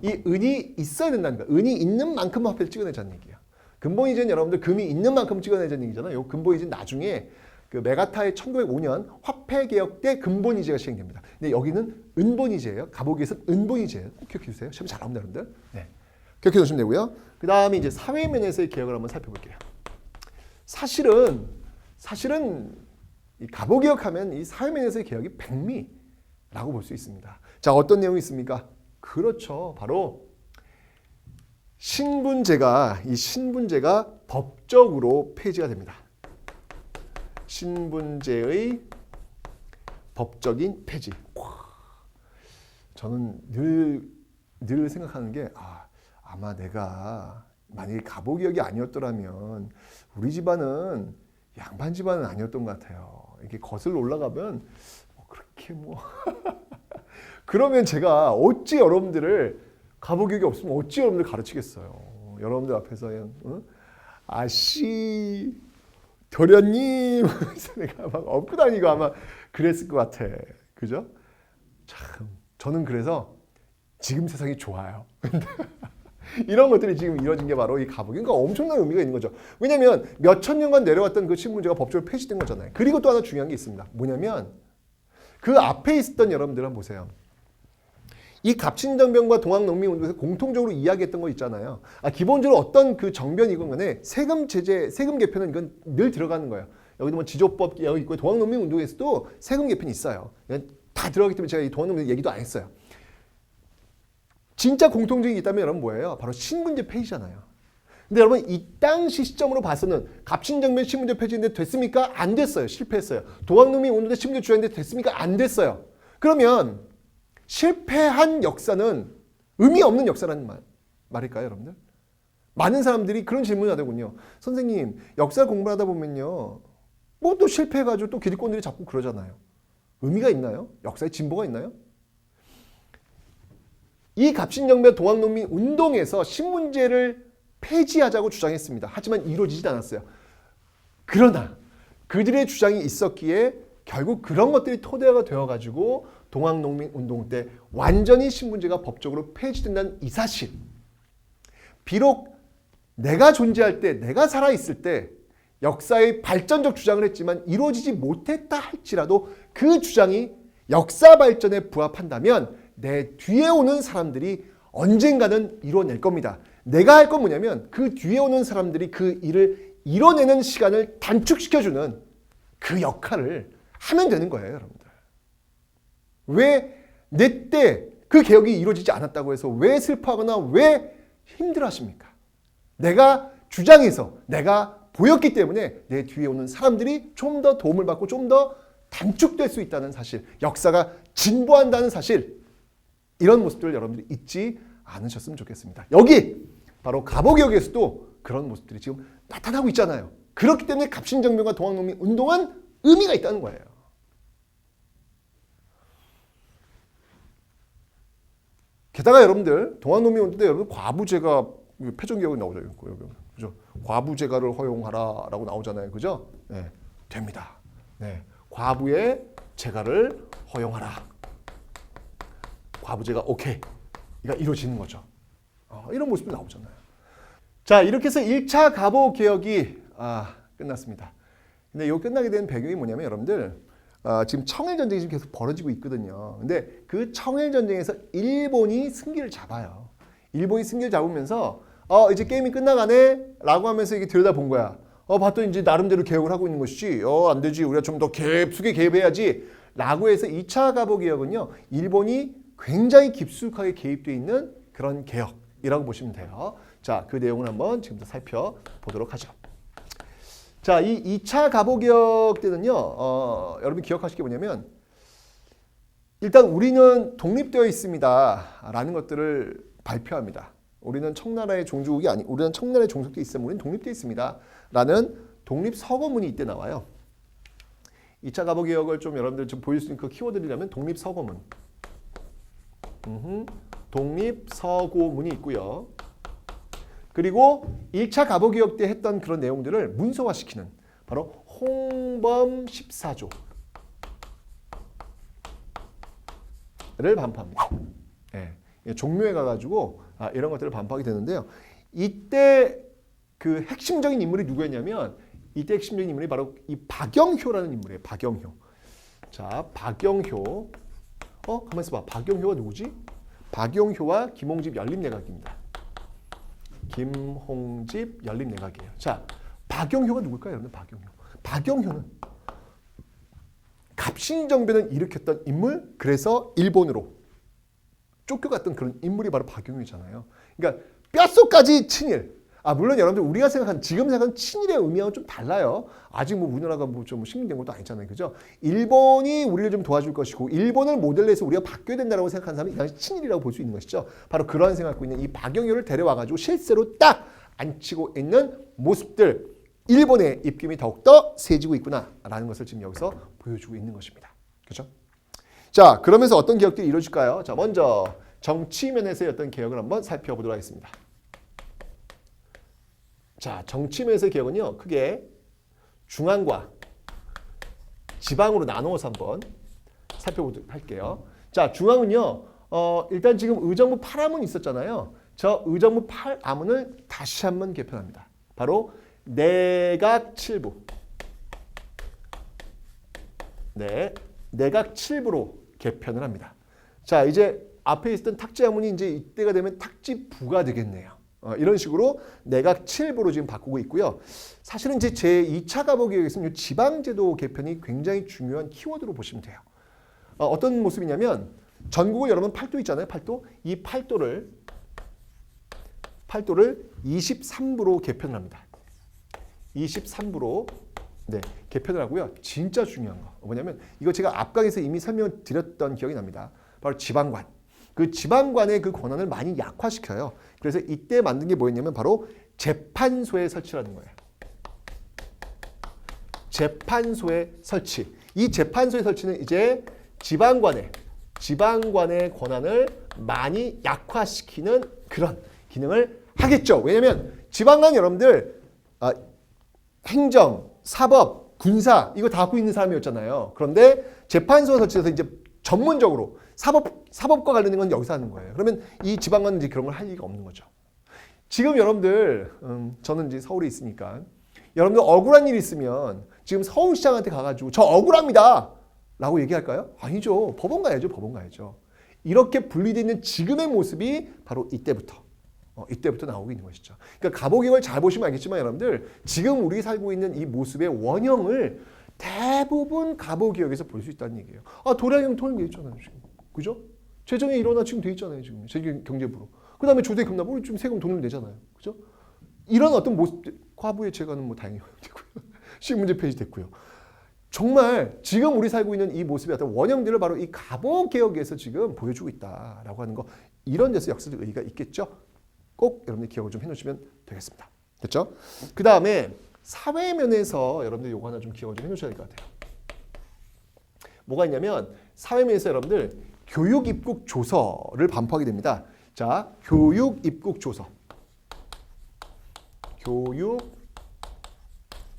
이 은이 있어야 된다는 거야. 은이 있는 만큼 화폐를 찍어내자는 얘기야. 근본이제는 여러분들 금이 있는 만큼 찍어내자는 얘기잖아요. 요 근본이제는 나중에 그 메가타의 1905년 화폐 개혁 때 근본이제가 시행됩니다. 근데 여기는 은본이제예요. 가보기에서는 은본이제예요. 꼭 기억해 주세요. 시험 잘 나옵니다, 여러분들. 네. 기억해 두시면 되고요. 그 다음에 이제 사회 면에서의 개혁을 한번 살펴볼게요. 사실은 이 가보개혁하면 이 사회 면에서의 개혁이 백미라고 볼 수 있습니다. 자, 어떤 내용이 있습니까? 그렇죠. 바로 신분제가 법적으로 폐지가 됩니다. 신분제의 법적인 폐지. 저는 늘 생각하는 게 아마 내가 만약에 가보기역이 아니었더라면 우리 집안은 양반 집안은 아니었던 것 같아요. 이렇게 거슬러 올라가면 그렇게 그러면 제가 어찌 여러분들을 가보기역이 없으면 어찌 여러분들 가르치겠어요. 여러분들 앞에서 그냥 아씨 도련님 내가 막 업고 다니고 아마 그랬을 것 같아. 그죠? 참 저는 그래서 지금 세상이 좋아요. 이런 것들이 지금 이루어진 게 바로 이 가보기. 그러니까 엄청난 의미가 있는 거죠. 왜냐하면 몇천 년간 내려왔던 그 신분제가 법적으로 폐지된 거잖아요. 그리고 또 하나 중요한 게 있습니다. 뭐냐면 그 앞에 있었던 여러분들 한번 보세요. 이 갑신정변과 동학농민운동에서 공통적으로 이야기했던 거 있잖아요. 기본적으로 어떤 그 정변이건 간에 세금 제재, 세금 개편은 이건 늘 들어가는 거예요. 여기도 뭐 지조법 여기 있고 동학농민운동에서도 세금 개편이 있어요. 다 들어가기 때문에 제가 이 동학농민 얘기도 안 했어요. 진짜 공통적인 게 있다면 여러분 뭐예요? 바로 신분제 폐지잖아요. 근데 여러분 이 당시 시점으로 봐서는 갑신정변 신분제 폐지인데 됐습니까? 안 됐어요. 실패했어요. 동학농민운동 때 신분제 주장인데 됐습니까? 안 됐어요. 그러면 실패한 역사는 의미 없는 역사라는 말일까요, 여러분들? 많은 사람들이 그런 질문을 하더군요. 선생님, 역사 공부를 하다 보면요. 뭐 또 실패해가지고 또 기득권들이 자꾸 그러잖아요. 의미가 있나요? 역사에 진보가 있나요? 이 갑신정변 동학농민 운동에서 신분제를 폐지하자고 주장했습니다. 하지만 이루어지지 않았어요. 그러나 그들의 주장이 있었기에 결국 그런 것들이 토대가 되어가지고 동학농민 운동 때 완전히 신분제가 법적으로 폐지된다는 이 사실. 비록 내가 존재할 때, 내가 살아있을 때 역사의 발전적 주장을 했지만 이루어지지 못했다 할지라도 그 주장이 역사 발전에 부합한다면 내 뒤에 오는 사람들이 언젠가는 이뤄낼 겁니다. 내가 할 건 뭐냐면 그 뒤에 오는 사람들이 그 일을 이뤄내는 시간을 단축시켜주는 그 역할을 하면 되는 거예요, 여러분들. 왜 내 때 그 개혁이 이루어지지 않았다고 해서 왜 슬퍼하거나 왜 힘들어하십니까? 내가 주장해서 내가 보였기 때문에 내 뒤에 오는 사람들이 좀 더 도움을 받고 좀 더 단축될 수 있다는 사실, 역사가 진보한다는 사실, 이런 모습들을 여러분들이 잊지 않으셨으면 좋겠습니다. 여기 바로 가보개혁에서도 그런 모습들이 지금 나타나고 있잖아요. 그렇기 때문에 갑신정변과 동학농민 운동은 의미가 있다는 거예요. 게다가 여러분들 동학농민 운동 때 여러분 과부제가 패전개혁이 나오죠. 그죠? 과부제가를 허용하라라고 나오잖아요. 그죠? 네, 됩니다. 네, 과부의 제가를 허용하라. 과부제가 오케이. 이가 이루어지는 거죠. 이런 모습이 나오잖아요. 자, 이렇게 해서 1차 가보개혁이 끝났습니다. 근데 이거 끝나게 된 배경이 뭐냐면 여러분들 지금 청일전쟁이 지금 계속 벌어지고 있거든요. 근데 그 청일전쟁에서 일본이 승기를 잡아요. 일본이 승기를 잡으면서 이제 게임이 끝나가네 라고 하면서 이게 들여다본 거야. 봤더니 이제 나름대로 개혁을 하고 있는 것이지. 안 되지. 우리가 좀 더 깊숙이 개입해야지. 라고 해서 2차 가보개혁은요. 일본이 굉장히 깊숙하게 개입되어 있는 그런 개혁이라고 보시면 돼요. 자, 그 내용을 한번 지금부터 살펴보도록 하죠. 자, 이 2차 가보개혁 때는요. 여러분이 기억하실 게 뭐냐면 일단 우리는 독립되어 있습니다라는 것들을 발표합니다. 우리는 청나라의 종주국이 아니, 우리는 청나라에 종속되어 있으면 우리는 독립되어 있습니다라는 독립 서거문이 이때 나와요. 2차 갑오 개혁을 좀 여러분들 좀 보일 수 있는 그 키워드라면 독립 서거문, 독립 서고문이 있고요. 그리고 1차 갑오 개혁 때 했던 그런 내용들을 문서화시키는 바로 홍범 14조. 를 반포합니다. 예, 종묘에 가가지고 이런 것들을 반포하게 되는데요. 이때 그 핵심적인 인물이 누구였냐면 이때 핵심적인 인물이 바로 이 박영효라는 인물이에요. 박영효. 자, 박영효. 가만 있어봐. 박영효가 누구지? 박영효와 김홍집 연립내각입니다. 김홍집 연립내각이에요. 자, 박영효가 누굴까요, 여러분? 박영효는 갑신정변을 일으켰던 인물, 그래서 일본으로 쫓겨갔던 그런 인물이 바로 박영효잖아요. 그러니까 뼛속까지 친일. 물론 여러분들 우리가 생각한 지금 생각하는 친일의 의미하고는 좀 달라요. 아직 뭐 우리나라가 뭐 좀 식민된 것도 아니잖아요, 그죠? 일본이 우리를 좀 도와줄 것이고 일본을 모델로 해서 우리가 바뀌어야 된다고 생각하는 사람이 이 당시 친일이라고 볼 수 있는 것이죠. 바로 그런 생각을 갖고 있는 이 박영효를 데려와가지고 실제로 딱 앉히고 있는 모습들. 일본의 입김이 더욱더 세지고 있구나라는 것을 지금 여기서 보여주고 있는 것입니다. 그렇죠? 자, 그러면서 어떤 개혁들이 이루어질까요? 자, 먼저 정치 면에서의 어떤 개혁을 한번 살펴보도록 하겠습니다. 자, 정치 면에서의 개혁은요, 크게 중앙과 지방으로 나누어서 한번 살펴보도록 할게요. 자, 중앙은요, 일단 지금 의정부 8아문 있었잖아요. 저 의정부 8아문을 다시 한번 개편합니다. 바로 내각 7부. 네, 내각 7부로 개편을 합니다. 자, 이제 앞에 있었던 탁지아문이 이제 이때가 되면 탁지부가 되겠네요. 이런 식으로 내각 7부로 지금 바꾸고 있고요. 사실은 이제 제2차 갑오 개혁에서는 지방제도 개편이 굉장히 중요한 키워드로 보시면 돼요. 어떤 모습이냐면 전국을 여러분 8도 있잖아요. 8도. 이 8도를 23부로 개편을 합니다. 23부로 개편을 하고요. 진짜 중요한 거 뭐냐면 이거 제가 앞강에서 이미 설명을 드렸던 기억이 납니다. 바로 지방관. 그 지방관의 그 권한을 많이 약화시켜요. 그래서 이때 만든 게 뭐였냐면 바로 재판소의 설치라는 거예요. 재판소의 설치. 이 재판소의 설치는 이제 지방관의 권한을 많이 약화시키는 그런 기능을 하겠죠. 왜냐하면 지방관 여러분들 행정, 사법, 군사 이거 다 갖고 있는 사람이었잖아요. 그런데 재판소가 설치해서 이제 전문적으로 사법과 관련된 건 여기서 하는 거예요. 그러면 이 지방관은 이제 그런 걸 할 리가 없는 거죠. 지금 여러분들 저는 이제 서울에 있으니까 여러분들 억울한 일 있으면 지금 서울시장한테 가가지고 저 억울합니다 라고 얘기할까요? 아니죠. 법원 가야죠. 이렇게 분리되어 있는 지금의 모습이 바로 이때부터 나오고 있는 것이죠. 그러니까 갑오 개혁을 잘 보시면 알겠지만 여러분들 지금 우리 살고 있는 이 모습의 원형을 대부분 갑오 개혁에서 볼 수 있다는 얘기예요. 도량형 통일돼 있잖아요, 지금. 그죠? 재정에 일어나 지금 돼 있잖아요, 지금. 재경제부로. 그다음에 조세 급납 우리 지금 세금 돈을 내잖아요. 그죠? 이런 어떤 모습들 과부의 재가는 뭐 다행히 됐고요. 시문제 폐지됐고요. 정말 지금 우리 살고 있는 이 모습의 어떤 원형들을 바로 이 갑오 개혁에서 지금 보여주고 있다라고 하는 거 이런 데서 역사적 의의가 있겠죠. 꼭 여러분들 기억을 좀 해놓으시면 되겠습니다. 됐죠? 그 다음에 사회면에서 여러분들 요거 하나 좀 기억을 좀 해놓으셔야 될 것 같아요. 뭐가 있냐면 사회면에서 여러분들 교육 입국 조서를 반포하게 됩니다. 자, 교육 입국 조서. 교육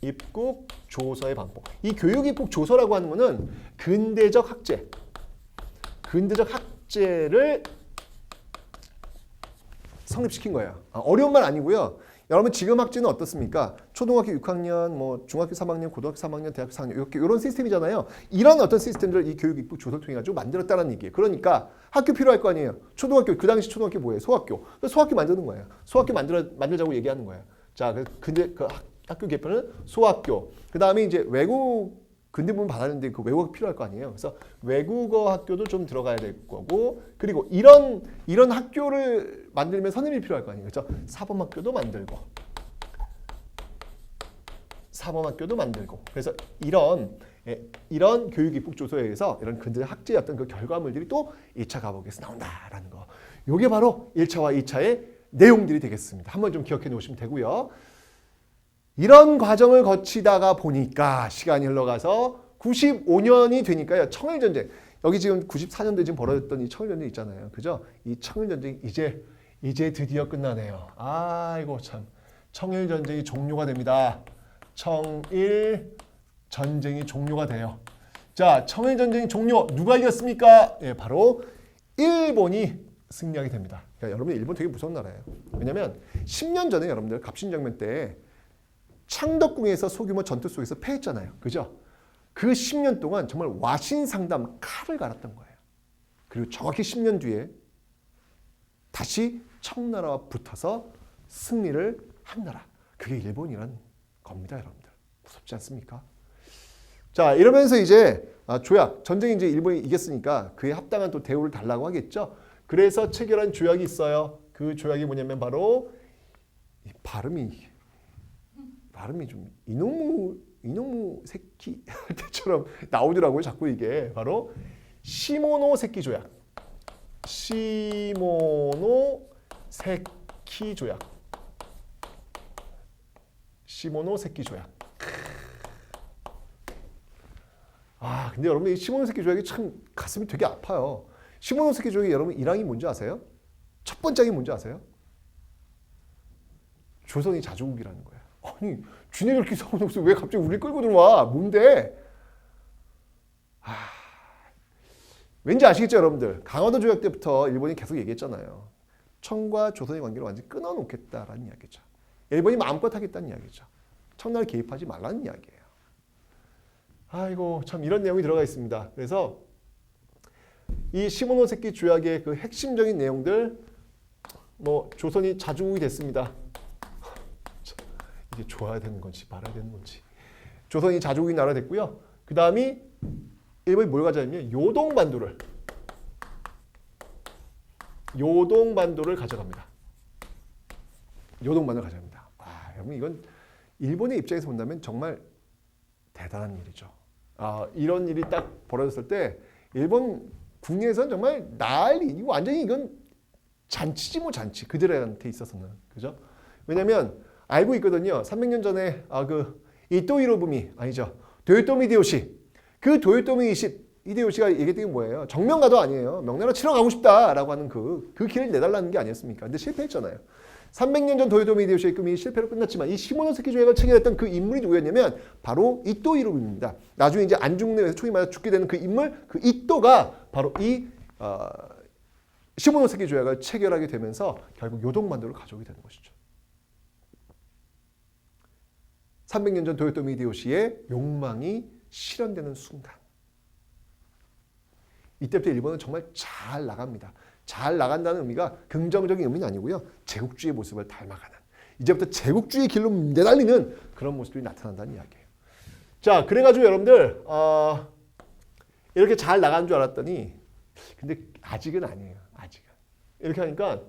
입국 조서의 반포. 이 교육 입국 조서라고 하는 거는 근대적 학제를 성립시킨 거예요. 어려운 말 아니고요. 여러분 지금 학제는 어떻습니까? 초등학교 6학년, 뭐 중학교 3학년, 고등학교 3학년, 대학교 4학년 이렇게 이런 시스템이잖아요. 이런 어떤 시스템들을 이 교육 입국 조서를 통해 가지고 만들었다는 얘기예요. 그러니까 학교 필요할 거 아니에요. 초등학교 그 당시 초등학교 뭐예요? 소학교. 소학교 만드는 거예요. 소학교 만들자고 얘기하는 거예요. 자, 근데 그 학교 개편은 소학교. 그 다음에 이제 외국 근대부분 받았는데 그 외국어 필요할 거 아니에요. 그래서 외국어 학교도 좀 들어가야 될 거고, 그리고 이런 학교를 만들면 선생님이 필요할 거 아니에요. 그렇죠? 사범학교도 만들고. 그래서 이런 교육 입국 조서에 의해서 이런 그들의 학제의 어떤 그 결과물들이 또 2차 가복에서 나온다라는 거. 이게 바로 1차와 2차의 내용들이 되겠습니다. 한번 좀 기억해 놓으시면 되고요. 이런 과정을 거치다가 보니까 시간이 흘러가서 95년이 되니까요. 청일전쟁. 여기 지금 94년도에 지금 벌어졌던 이 청일전쟁 있잖아요. 그죠? 이 청일전쟁 이제 드디어 끝나네요. 아이고 참. 청일전쟁이 종료가 됩니다. 청일전쟁이 종료가 돼요. 자, 청일전쟁이 종료. 누가 이겼습니까? 예, 바로 일본이 승리하게 됩니다. 그러니까 여러분 일본 되게 무서운 나라예요. 왜냐면 10년 전에 여러분들 갑신정변 때 창덕궁에서 소규모 전투 속에서 패했잖아요. 그죠? 그 10년 동안 정말 와신상담 칼을 갈았던 거예요. 그리고 정확히 10년 뒤에 다시 청나라와 붙어서 승리를 한 나라. 그게 일본이란 겁니다, 여러분들. 무섭지 않습니까? 자, 이러면서 이제 조약, 전쟁이 이제 일본이 이겼으니까 그에 합당한 또 대우를 달라고 하겠죠. 그래서 체결한 조약이 있어요. 그 조약이 뭐냐면 바로 이 발음이 좀 이노무 새끼 할 때처럼 나오더라고요. 자꾸 이게 바로 시모노세키 조약. 시모노세키 조약. 시모노세키 조약. 근데 여러분 이 시모노세키 조약이 참 가슴이 되게 아파요. 시모노세키 조약이 여러분 1항이 뭔지 아세요? 첫 번째 항이 뭔지 아세요? 조선이 자주국이라는 거예요. 아니, 쥐네 그렇게 싸우는 없어. 왜 갑자기 우리 끌고 들어와? 뭔데? 왠지 아시겠죠, 여러분들? 강화도 조약 때부터 일본이 계속 얘기했잖아요. 청과 조선의 관계를 완전히 끊어놓겠다라는 이야기죠. 일본이 마음껏 하겠다는 이야기죠. 청나라를 개입하지 말라는 이야기예요. 아이고, 참 이런 내용이 들어가 있습니다. 그래서 이 시모노세키 조약의 그 핵심적인 내용들, 조선이 자주국이 됐습니다. 이게 좋아야 되는 건지 말아야 되는 건지. 조선이 자주국이 나라 됐고요. 그 다음이 일본이 뭘 가져가냐면 요동반도를 가져갑니다. 요동반도를 가져갑니다. 여러분 이건 일본의 입장에서 본다면 정말 대단한 일이죠. 이런 일이 딱 벌어졌을 때 일본 국내에서는 정말 난리. 이거 완전히 이건 잔치지 뭐 잔치. 그들한테 있어서는. 그죠? 왜냐면 알고 있거든요. 300년 전에 이토 히로부미 아니죠. 도요토미 히데요시. 그 도요토미 히데요시가 얘기했던 게 뭐예요? 정명가도 아니에요. 명나라 치러 가고 싶다라고 하는 그 길을 내달라는 게 아니었습니까? 근데 실패했잖아요. 300년 전 도요토미 히데요시의 꿈이 실패로 끝났지만 이 시모노세키 조약을 체결했던 그 인물이 누구였냐면 바로 이토 히로부미입니다. 나중에 이제 안중근에서 총이 맞아 죽게 되는 그 인물, 그 이토가 바로 이 시모노세키 조약을 체결하게 되면서 결국 요동반도를 가져오게 되는 것이죠. 300년 전 도요토미 히데요시의 욕망이 실현되는 순간. 이때부터 일본은 정말 잘 나갑니다. 잘 나간다는 의미가 긍정적인 의미는 아니고요. 제국주의 모습을 닮아가는. 이제부터 제국주의 길로 내달리는 그런 모습들이 나타난다는 이야기예요. 자, 그래가지고 여러분들 이렇게 잘 나간 줄 알았더니 근데 아직은 아니에요. 아직은. 이렇게 하니까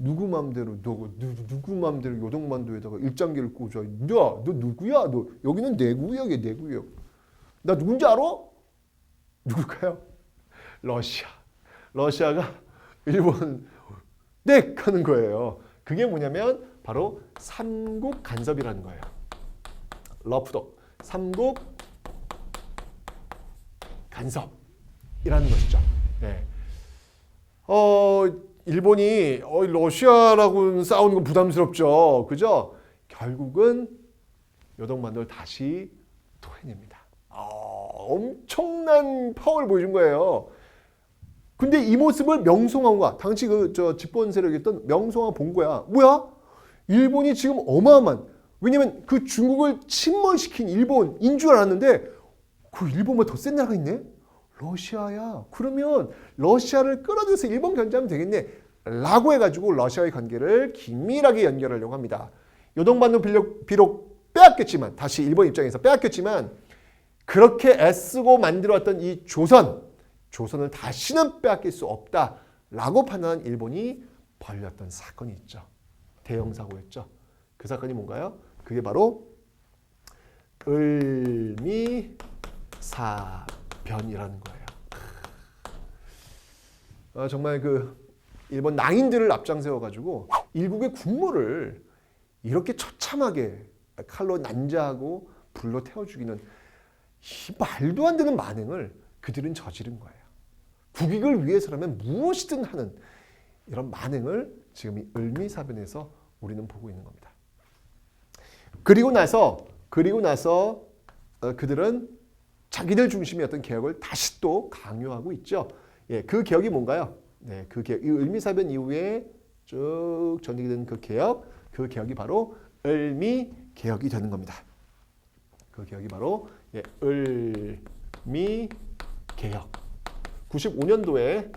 누구 맘대로 누구 맘대로 요동반도에다가 일장기를 꽂아. 너 누구야? 너 여기는 내 구역이야, 내 구역. 나 누군지 알아? 누굴까요? 러시아가 일본 넥 하는 거예요. 그게 뭐냐면 바로 삼국 간섭이라는 거예요. 러프독. 삼국 간섭이라는 것이죠. 네. 일본이 러시아라고 싸우는 건 부담스럽죠. 그죠? 결국은 요동반도를 다시 토해냅니다. 엄청난 파워를 보여준 거예요. 근데 이 모습을 명성황후가 당시 집권 세력이었던 명성황후가 본 거야. 뭐야? 일본이 지금 어마어마한, 왜냐면 그 중국을 침몰시킨 일본인 줄 알았는데 그 일본보다 더 센 나라가 있네? 러시아야. 그러면 러시아를 끌어들여서 일본 견제하면 되겠네. 라고 해가지고 러시아의 관계를 긴밀하게 연결하려고 합니다. 요동반도 비록 빼앗겼지만, 다시 일본 입장에서 빼앗겼지만 그렇게 애쓰고 만들어왔던 이 조선을 다시는 빼앗길 수 없다라고 판단한 일본이 벌였던 사건이 있죠. 대형 사고였죠. 그 사건이 뭔가요? 그게 바로 을미사변이라는 거예요. 정말 그 일본 낭인들을 앞장세워 가지고 일국의 군무를 이렇게 처참하게 칼로 난자하고 불로 태워 죽이는 이 말도 안 되는 만행을 그들은 저지른 거예요. 국익을 위해서라면 무엇이든 하는 이런 만행을 지금 이 을미사변에서 우리는 보고 있는 겁니다. 그리고 나서 그들은 자기들 중심의 어떤 개혁을 다시 또 강요하고 있죠. 예, 그 개혁이 뭔가요? 네, 그 개혁, 이 을미사변 이후에 쭉 전개된 그 개혁이 바로 을미 개혁이 되는 겁니다. 그 개혁이 바로 을미 개혁. 95년도에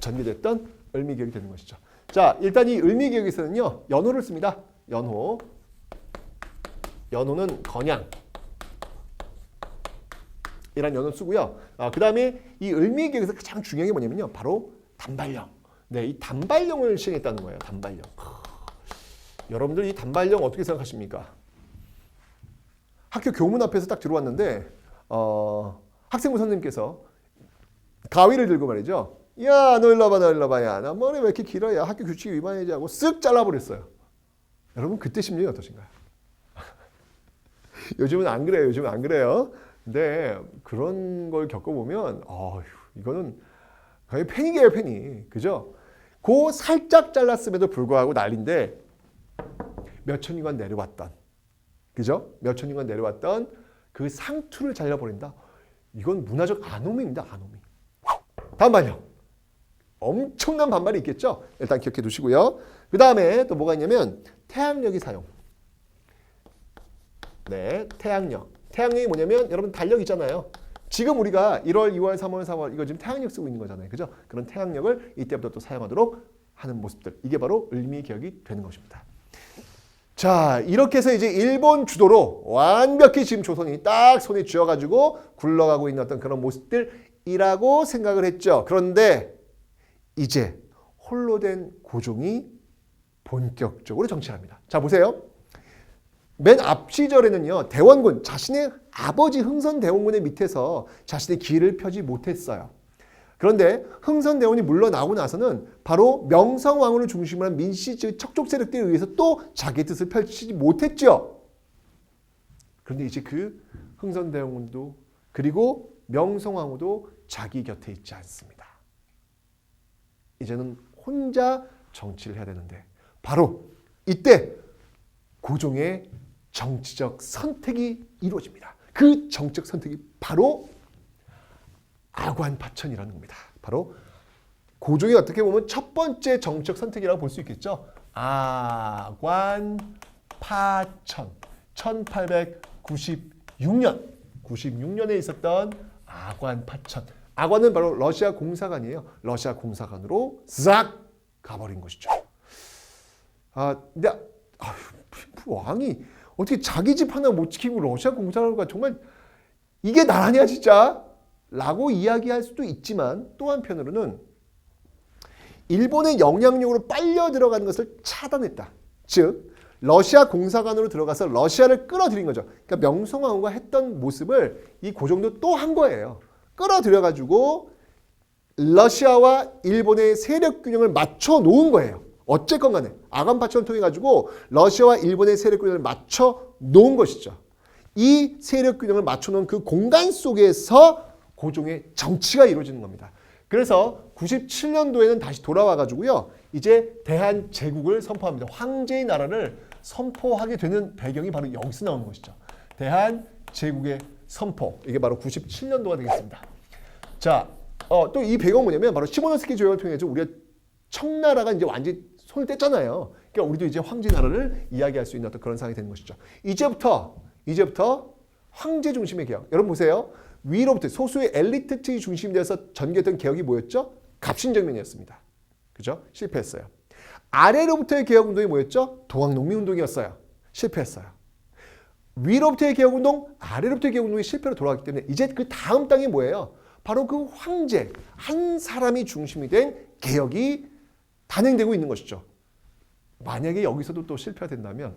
전개됐던 을미 개혁이 되는 것이죠. 자, 일단 이 을미 개혁에서는요, 연호를 씁니다. 연호는 건양. 이란 연호 쓰고요. 그 다음에 이 을미 개혁에서 가장 중요한 게 뭐냐면요, 바로 단발령. 네, 이 단발령을 시행했다는 거예요. 단발령. 여러분들 이 단발령 어떻게 생각하십니까? 학교 교문 앞에서 딱 들어왔는데 학생부 선생님께서 가위를 들고 말이죠. 야, 너 일로 와봐. 야, 나 머리 왜 이렇게 길어? 야, 학교 규칙 위반이지 하고 쓱 잘라버렸어요. 여러분 그때 심정이 어떠신가요? 요즘은 안 그래요. 근데 그런 걸 겪어보면 이거는 거의 패닉이에요, 패닉. 그죠? 그 살짝 잘랐음에도 불구하고 난리인데 몇천 년간 내려왔던, 그죠? 몇천 년간 내려왔던 그 상투를 잘라버린다. 이건 문화적 아노미입니다, 아노미. 단발령. 엄청난 반발이 있겠죠? 일단 기억해 두시고요. 그 다음에 또 뭐가 있냐면 태양력이 사용. 네, 태양력. 태양력이 뭐냐면 여러분 달력 있잖아요. 지금 우리가 1월, 2월, 3월, 4월 이거 지금 태양력 쓰고 있는 거잖아요. 그죠? 그런 태양력을 이때부터 또 사용하도록 하는 모습들. 이게 바로 을미 개혁이 되는 것입니다. 자, 이렇게 해서 이제 일본 주도로 완벽히 지금 조선이 딱 손에 쥐어가지고 굴러가고 있는 어떤 그런 모습들이라고 생각을 했죠. 그런데 이제 홀로 된 고종이 본격적으로 정치를 합니다. 자, 보세요. 맨 앞 시절에는요, 대원군, 자신의 아버지 흥선대원군의 밑에서 자신의 기를 펴지 못했어요. 그런데 흥선대원이 물러나고 나서는 바로 명성왕후를 중심으로 한 민씨 즉 척족 세력들에 의해서 또 자기 뜻을 펼치지 못했죠. 그런데 이제 그 흥선대원군도 그리고 명성왕후도 자기 곁에 있지 않습니다. 이제는 혼자 정치를 해야 되는데 바로 이때 고종의 정치적 선택이 이루어집니다. 그 정치적 선택이 바로 아관파천이라는 겁니다. 바로 고종이 어떻게 보면 첫 번째 정치적 선택이라고 볼 수 있겠죠. 아관파천. 1896년에 있었던 아관파천. 아관은 바로 러시아 공사관이에요. 러시아 공사관으로 싹 가버린 것이죠. 근데 왕이 어떻게 자기 집 하나 못 지키고 러시아 공사관과 정말 이게 나라냐 진짜? 라고 이야기할 수도 있지만 또 한편으로는 일본의 영향력으로 빨려 들어가는 것을 차단했다. 즉 러시아 공사관으로 들어가서 러시아를 끌어들인 거죠. 그러니까 명성황후가 했던 모습을 이 고종도 또 한 거예요. 끌어들여가지고 러시아와 일본의 세력 균형을 맞춰 놓은 거예요. 어쨌건 간에 아관파천을 통해 가지고 러시아와 일본의 세력 균형을 맞춰 놓은 것이죠. 이 세력 균형을 맞춰 놓은 그 공간 속에서 고종의 정치가 이루어지는 겁니다. 그래서 97년도에는 다시 돌아와 가지고요. 이제 대한제국을 선포합니다. 황제의 나라를 선포하게 되는 배경이 바로 여기서 나오는 것이죠. 대한제국의 선포. 이게 바로 97년도가 되겠습니다. 자, 또 이 배경은 뭐냐면 바로 시모노스키 조약을 통해서 우리가 청나라가 이제 완전히 손을 뗐잖아요. 그러니까 우리도 이제 황제 나라를 이야기할 수 있는 어떤 그런 상황이 되는 것이죠. 이제부터 황제 중심의 개혁. 여러분 보세요. 위로부터 소수의 엘리트 측이 중심이 되어서 전개했던 개혁이 뭐였죠? 갑신정변이었습니다. 그죠? 실패했어요. 아래로부터의 개혁운동이 뭐였죠? 동학농민운동이었어요. 실패했어요. 위로부터의 개혁운동, 아래로부터의 개혁운동이 실패로 돌아갔기 때문에 이제 그 다음 땅이 뭐예요? 바로 그 황제, 한 사람이 중심이 된 개혁이 단행되고 있는 것이죠. 만약에 여기서도 또 실패가 된다면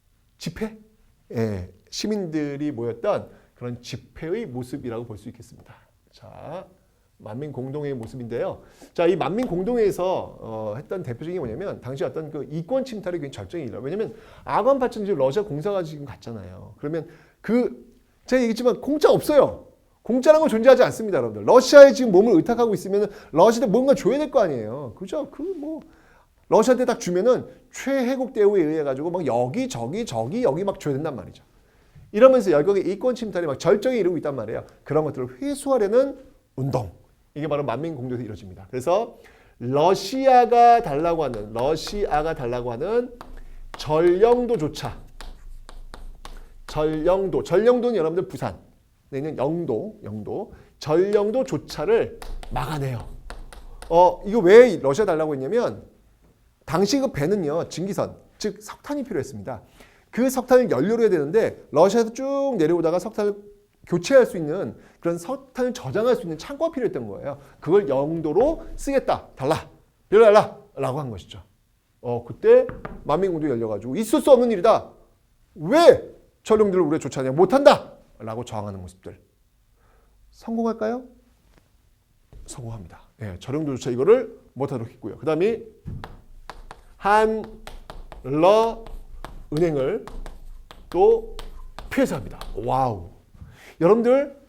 집회, 예, 시민들이 모였던 그런 집회의 모습이라고 볼 수 있겠습니다. 자, 만민 공동회의 모습인데요. 자, 이 만민 공동회에서 했던 대표적인 게 뭐냐면 당시 어떤 그 이권 침탈이 굉장히 절정이 일어요. 왜냐면 아관 파츠는 지금 러시아 공사가 지금 갔잖아요. 그러면 제가 얘기했지만 공짜 없어요. 공짜라는 건 존재하지 않습니다, 여러분들. 러시아에 지금 몸을 의탁하고 있으면 러시아한테 뭔가 줘야 될 거 아니에요. 그죠? 러시아한테 딱 주면은 최혜국 대우에 의해 가지고 막 여기 여기 막 줘야 된단 말이죠. 이러면서 열강의 이권 침탈이 막 절정에 이르고 있단 말이에요. 그런 것들을 회수하려는 운동. 이게 바로 만민 공동에서 이루어집니다. 그래서 러시아가 달라고 하는 전령도조차, 전령도는 여러분들 부산, 내는 영도, 전령도조차를 막아내요. 이거 왜 러시아 달라고 했냐면 당시 그 배는요, 증기선, 즉 석탄이 필요했습니다. 그 석탄을 연료로 해야 되는데 러시아에서 쭉 내려오다가 석탄을 교체할 수 있는 그런 석탄을 저장할 수 있는 창고가 필요했던 거예요. 그걸 영도로 쓰겠다. 빌려달라 라고 한 것이죠. 그때 만민공동이 열려가지고 있을 수 없는 일이다. 왜 전령들을 우리가 쫓아내냐 못한다 라고 저항하는 모습들. 성공할까요? 성공합니다. 예, 전령도조차 이거를 못하도록 했고요. 그 다음에 한러 은행을 또 폐쇄합니다. 와우. 여러분들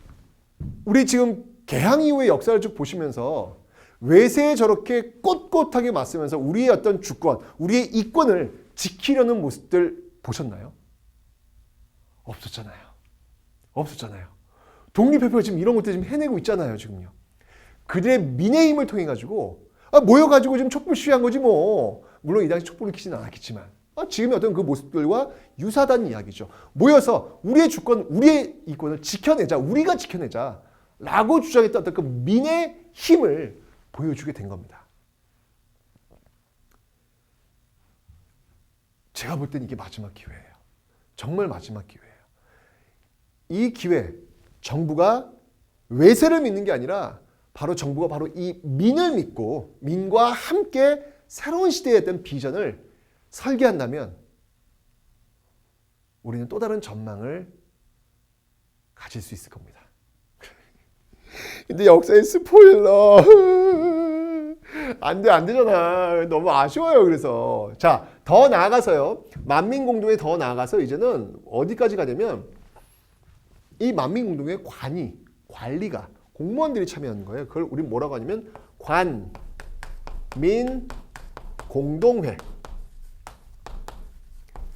우리 지금 개항 이후의 역사를 쭉 보시면서 외세에 저렇게 꼿꼿하게 맞서면서 우리의 어떤 주권, 우리의 이권을 지키려는 모습들 보셨나요? 없었잖아요. 독립협회가 지금 이런 것들 지금 해내고 있잖아요, 지금요. 그들의 민의 힘을 통해 가지고 모여가지고 지금 촛불 시위한 거지 뭐. 물론 이 당시 촛불을 켜지는 않았겠지만 지금의 어떤 그 모습들과 유사한 이야기죠. 모여서 우리의 주권, 우리의 이권을 지켜내자, 우리가 지켜내자 라고 주장했던 어떤 그 민의 힘을 보여주게 된 겁니다. 제가 볼 땐 이게 마지막 기회예요. 정말 마지막 기회예요. 이 기회, 정부가 외세를 믿는 게 아니라 바로 정부가 바로 이 민을 믿고 민과 함께 새로운 시대에 어떤 비전을 설계한다면 우리는 또 다른 전망을 가질 수 있을 겁니다. 근데 역사의 스포일러 안 되잖아. 너무 아쉬워요. 그래서 자, 더 나아가서요. 만민공동에 더 나아가서 이제는 어디까지 가냐면 이 만민공동의 관리가 공무원들이 참여하는 거예요. 그걸 우리 뭐라고 하냐면 관민공동회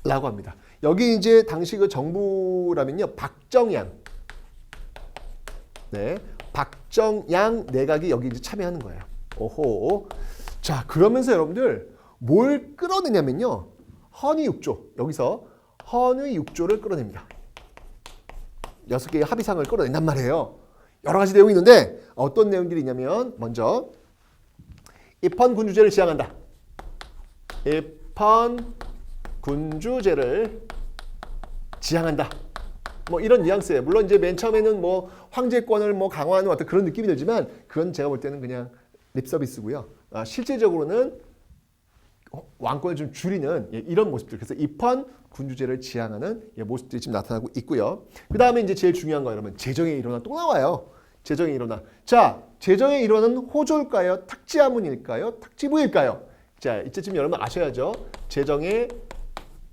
라고 합니다. 여기 이제 당시 그 정부라면요, 박정양 내각이 여기 이제 참여하는 거예요. 오호. 자, 그러면서 여러분들 뭘 끌어내냐면요, 헌의 6조. 여기서 헌의 6조를 끌어냅니다. 6개의 합의상을 끌어낸단 말이에요. 여러 가지 내용이 있는데 어떤 내용들이 있냐면 먼저 입헌 군주제를 지향한다. 입헌 군주제를 지향한다. 뭐 이런 뉘앙스예요. 물론 이제 맨 처음에는 뭐 황제권을 뭐 강화하는 어떤 그런 느낌이 들지만 그건 제가 볼 때는 그냥 립 서비스고요. 실질적으로는 왕권을 좀 줄이는 이런 모습들. 그래서 입헌 군주제를 지향하는 모습들이 지금 나타나고 있고요. 그 다음에 이제 제일 중요한 거 여러분, 재정의 일원화 또 나와요. 재정의 일원화. 자, 재정의 일원은 호조일까요? 탁지아문일까요? 탁지부일까요? 자, 이때쯤 여러분 아셔야죠. 재정의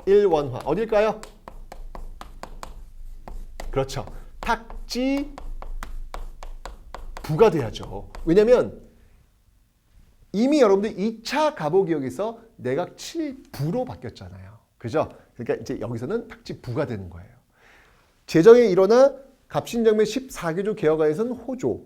일원화 어딜까요? 그렇죠. 탁지부가 돼야죠. 왜냐하면 이미 여러분들 2차 가보기역에서 내각 7부로 바뀌었잖아요. 그죠? 그러니까 이제 여기서는 탁지부가 되는 거예요. 재정의 일원화 갑신정면 14개조 개혁안에서는 호조,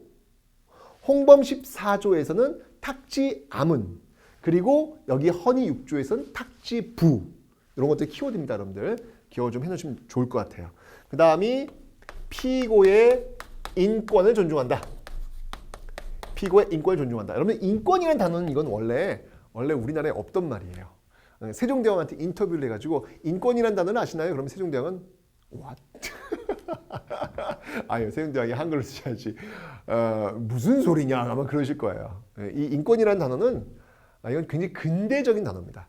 홍범 14조에서는 탁지아문, 그리고 여기 헌의 6조에서는 탁지부. 이런 것들 키워드입니다, 여러분들. 기억 좀 해놓으시면 좋을 것 같아요. 그 다음이 피고의 인권을 존중한다. 피고의 인권을 존중한다. 여러분, 인권이라는 단어는 이건 원래 우리나라에 없던 말이에요. 세종대왕한테 인터뷰를 해가지고 인권이라는 단어는 아시나요? 그러면 세종대왕은 what? 아니요, 세종대왕이 한글로 쓰셔야지. 무슨 소리냐 아마 그러실 거예요. 이 인권이라는 단어는 이건 굉장히 근대적인 단어입니다.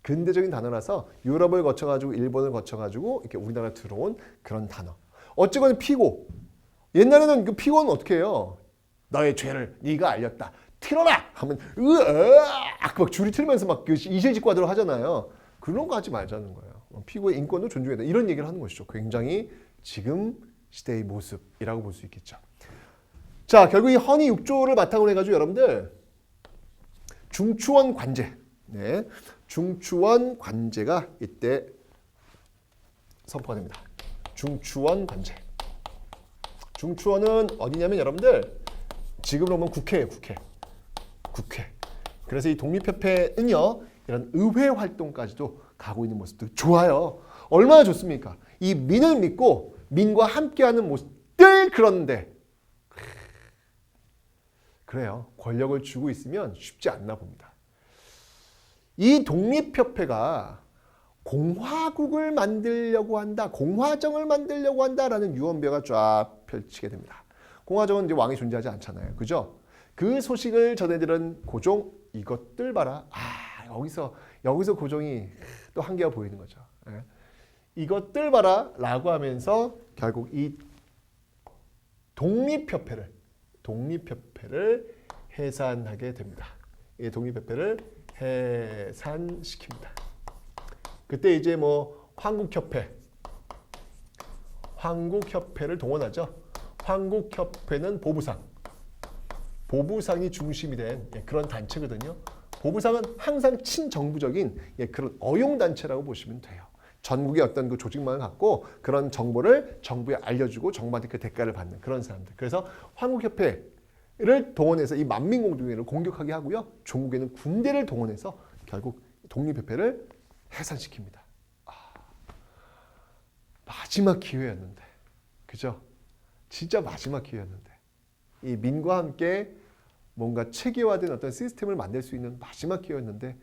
근대적인 단어라서 유럽을 거쳐가지고 일본을 거쳐가지고 이렇게 우리나라 들어온 그런 단어. 어쨌건 피고. 옛날에는 그 피고는 어떻게 해요? 너의 죄를 네가 알렸다. 틀어라! 하면 으악! 막 줄이 틀면서 막 이실직과들을 하잖아요. 그런 거 하지 말자는 거예요. 피고의 인권도 존중해야 돼. 이런 얘기를 하는 것이죠. 굉장히 지금 시대의 모습이라고 볼 수 있겠죠. 자, 결국 이 헌의 6조를 바탕으로 해가지고 여러분들 중추원 관제. 네. 중추원 관제가 이때 선포가 됩니다. 중추원 관제. 중추원은 어디냐면 여러분들 지금으로 보면 국회예요. 국회. 그래서 이 독립협회는요. 이런 의회 활동까지도 가고 있는 모습도 좋아요. 얼마나 좋습니까? 이 민을 믿고 민과 함께하는 모습들. 그런데 그래요. 권력을 쥐고 있으면 쉽지 않나 봅니다. 이 독립협회가 공화국을 만들려고 한다, 공화정을 만들려고 한다라는 유언비어가 쫙 펼치게 됩니다. 공화정은 이제 왕이 존재하지 않잖아요. 그죠? 그 소식을 전해들은 고종, 이것들 봐라. 여기서 고종이 또 한계가 보이는 거죠. 예. 이것들 봐라 라고 하면서 결국 이 독립협회를 해산하게 됩니다. 이 독립협회를 해산시킵니다. 그때 이제 뭐 황국협회를 동원하죠. 황국협회는 보부상이 중심이 된 그런 단체거든요. 보부상은 항상 친정부적인 그런 어용단체라고 보시면 돼요. 전국의 어떤 그 조직망을 갖고 그런 정보를 정부에 알려주고 정부한테 그 대가를 받는 그런 사람들. 그래서 황국협회를 동원해서 이 만민공동회를 공격하게 하고요. 종국에는 군대를 동원해서 결국 독립협회를 해산시킵니다. 마지막 기회였는데, 그죠? 진짜 마지막 기회였는데 이 민과 함께 뭔가 체계화된 어떤 시스템을 만들 수 있는 마지막 기회였는데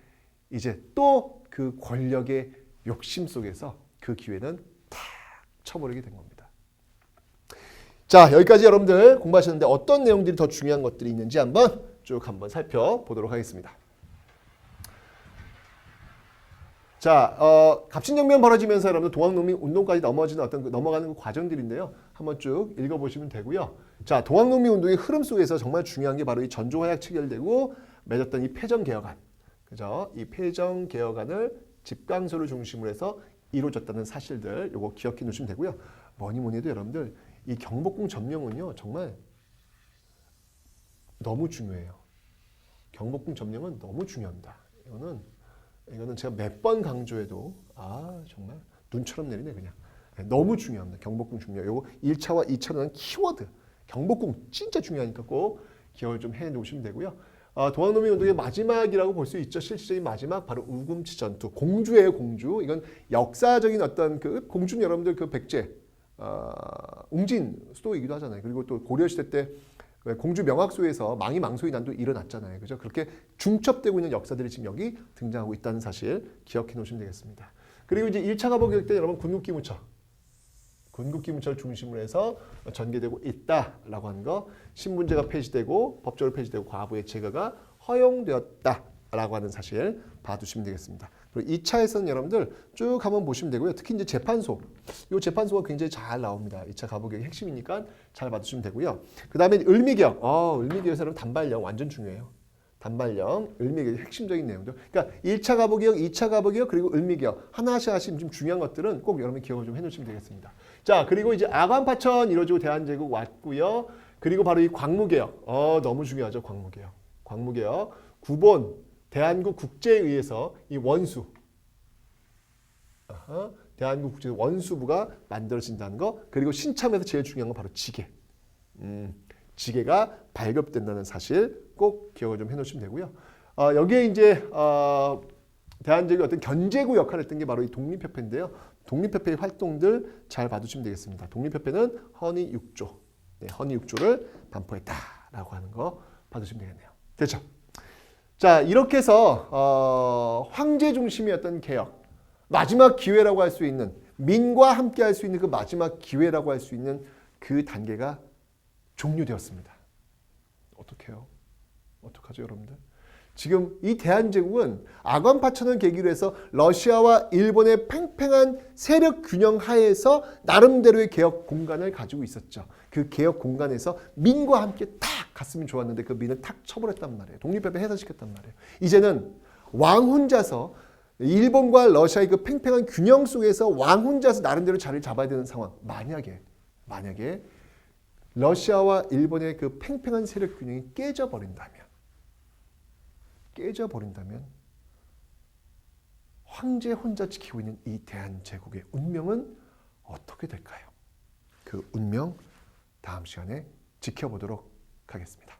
이제 또 그 권력의 욕심 속에서 그 기회는 탁 쳐버리게 된 겁니다. 자, 여기까지 여러분들 공부하셨는데 어떤 내용들이 더 중요한 것들이 있는지 한번 살펴보도록 하겠습니다. 자, 갑신정변 벌어지면서 여러분들 동학농민 운동까지 넘어가는 그 과정들인데요. 한번 쭉 읽어보시면 되고요. 자, 동학농민 운동의 흐름 속에서 정말 중요한 게 바로 이 전조화약 체결되고 맺었던 이 패정개혁안. 그죠? 이 패정개혁안을 집강소를 중심으로 해서 이루어졌다는 사실들 요거 기억해 놓으시면 되고요. 뭐니 해도 여러분들 이 경복궁 점령은요. 정말 너무 중요해요. 경복궁 점령은 너무 중요합니다. 이거는 제가 몇 번 강조해도 정말 눈처럼 내리네 그냥. 너무 중요합니다. 경복궁 중요. 요거 1차와 2차라는 키워드. 경복궁 진짜 중요하니까 꼭 기억을 좀 해놓으시면 되고요. 동학농민 운동의 마지막이라고 볼 수 있죠. 실질적인 마지막 바로 우금치 전투. 공주예요, 공주. 이건 역사적인 어떤 그 공주는 여러분들 그 백제, 웅진 수도이기도 하잖아요. 그리고 또 고려시대 때 공주 명학소에서 망소의 난도 일어났잖아요. 그죠? 그렇게 중첩되고 있는 역사들이 지금 여기 등장하고 있다는 사실 기억해 놓으시면 되겠습니다. 그리고 이제 1차 가보개혁 때 여러분 군국기무처를 중심으로 해서 전개되고 있다라고 하는 거, 신분제가 폐지되고 법적으로 폐지되고 과부의 제거가 허용되었다라고 하는 사실 봐두시면 되겠습니다. 그리고 2차에서는 여러분들 쭉 한번 보시면 되고요. 특히 이제 재판소, 이 재판소가 굉장히 잘 나옵니다. 2차 가보개혁의 핵심이니까 잘 봐두시면 되고요. 그 다음에 을미개혁, 을미개혁에서 단발령 완전 중요해요. 단발령, 을미개혁 핵심적인 내용들. 그러니까 1차 가보개혁, 2차 가보개혁, 그리고 을미개혁 하나씩 좀 중요한 것들은 꼭 여러분 기억을 좀 해놓으시면 되겠습니다. 자, 그리고 이제 아관파천 이루어지고 대한제국 왔고요. 그리고 바로 이 광무개혁, 너무 중요하죠. 광무개혁, 구본 대한국 국제에 의해서 이 원수, 대한국 국제 원수부가 만들어진다는 거. 그리고 신참에서 제일 중요한 건 바로 지계. 지계가 발급된다는 사실 꼭 기억을 좀 해놓으시면 되고요. 여기에 이제 대한제국의 어떤 견제구 역할을 했던 게 바로 이 독립협회인데요. 독립협회의 활동들 잘 봐두시면 되겠습니다. 독립협회는 헌의 6조, 헌의 6조를 반포했다라고 하는 거 봐두시면 되겠네요. 됐죠? 자, 이렇게 해서 황제 중심이었던 개혁, 마지막 기회라고 할 수 있는, 민과 함께 할 수 있는 그 마지막 기회라고 할 수 있는 그 단계가 종료되었습니다. 어떡해요? 어떡하죠, 여러분들? 지금 이 대한제국은 아관파천을 계기로 해서 러시아와 일본의 팽팽한 세력 균형 하에서 나름대로의 개혁 공간을 가지고 있었죠. 그 개혁 공간에서 민과 함께 탁 갔으면 좋았는데 그 민을 탁 쳐버렸단 말이에요. 독립협회 해산시켰단 말이에요. 이제는 왕 혼자서 일본과 러시아의 그 팽팽한 균형 속에서 왕 혼자서 나름대로 자리를 잡아야 되는 상황. 만약에 러시아와 일본의 그 팽팽한 세력 균형이 깨져버린다면 황제 혼자 지키고 있는 이 대한제국의 운명은 어떻게 될까요? 그 운명 다음 시간에 지켜보도록 하겠습니다.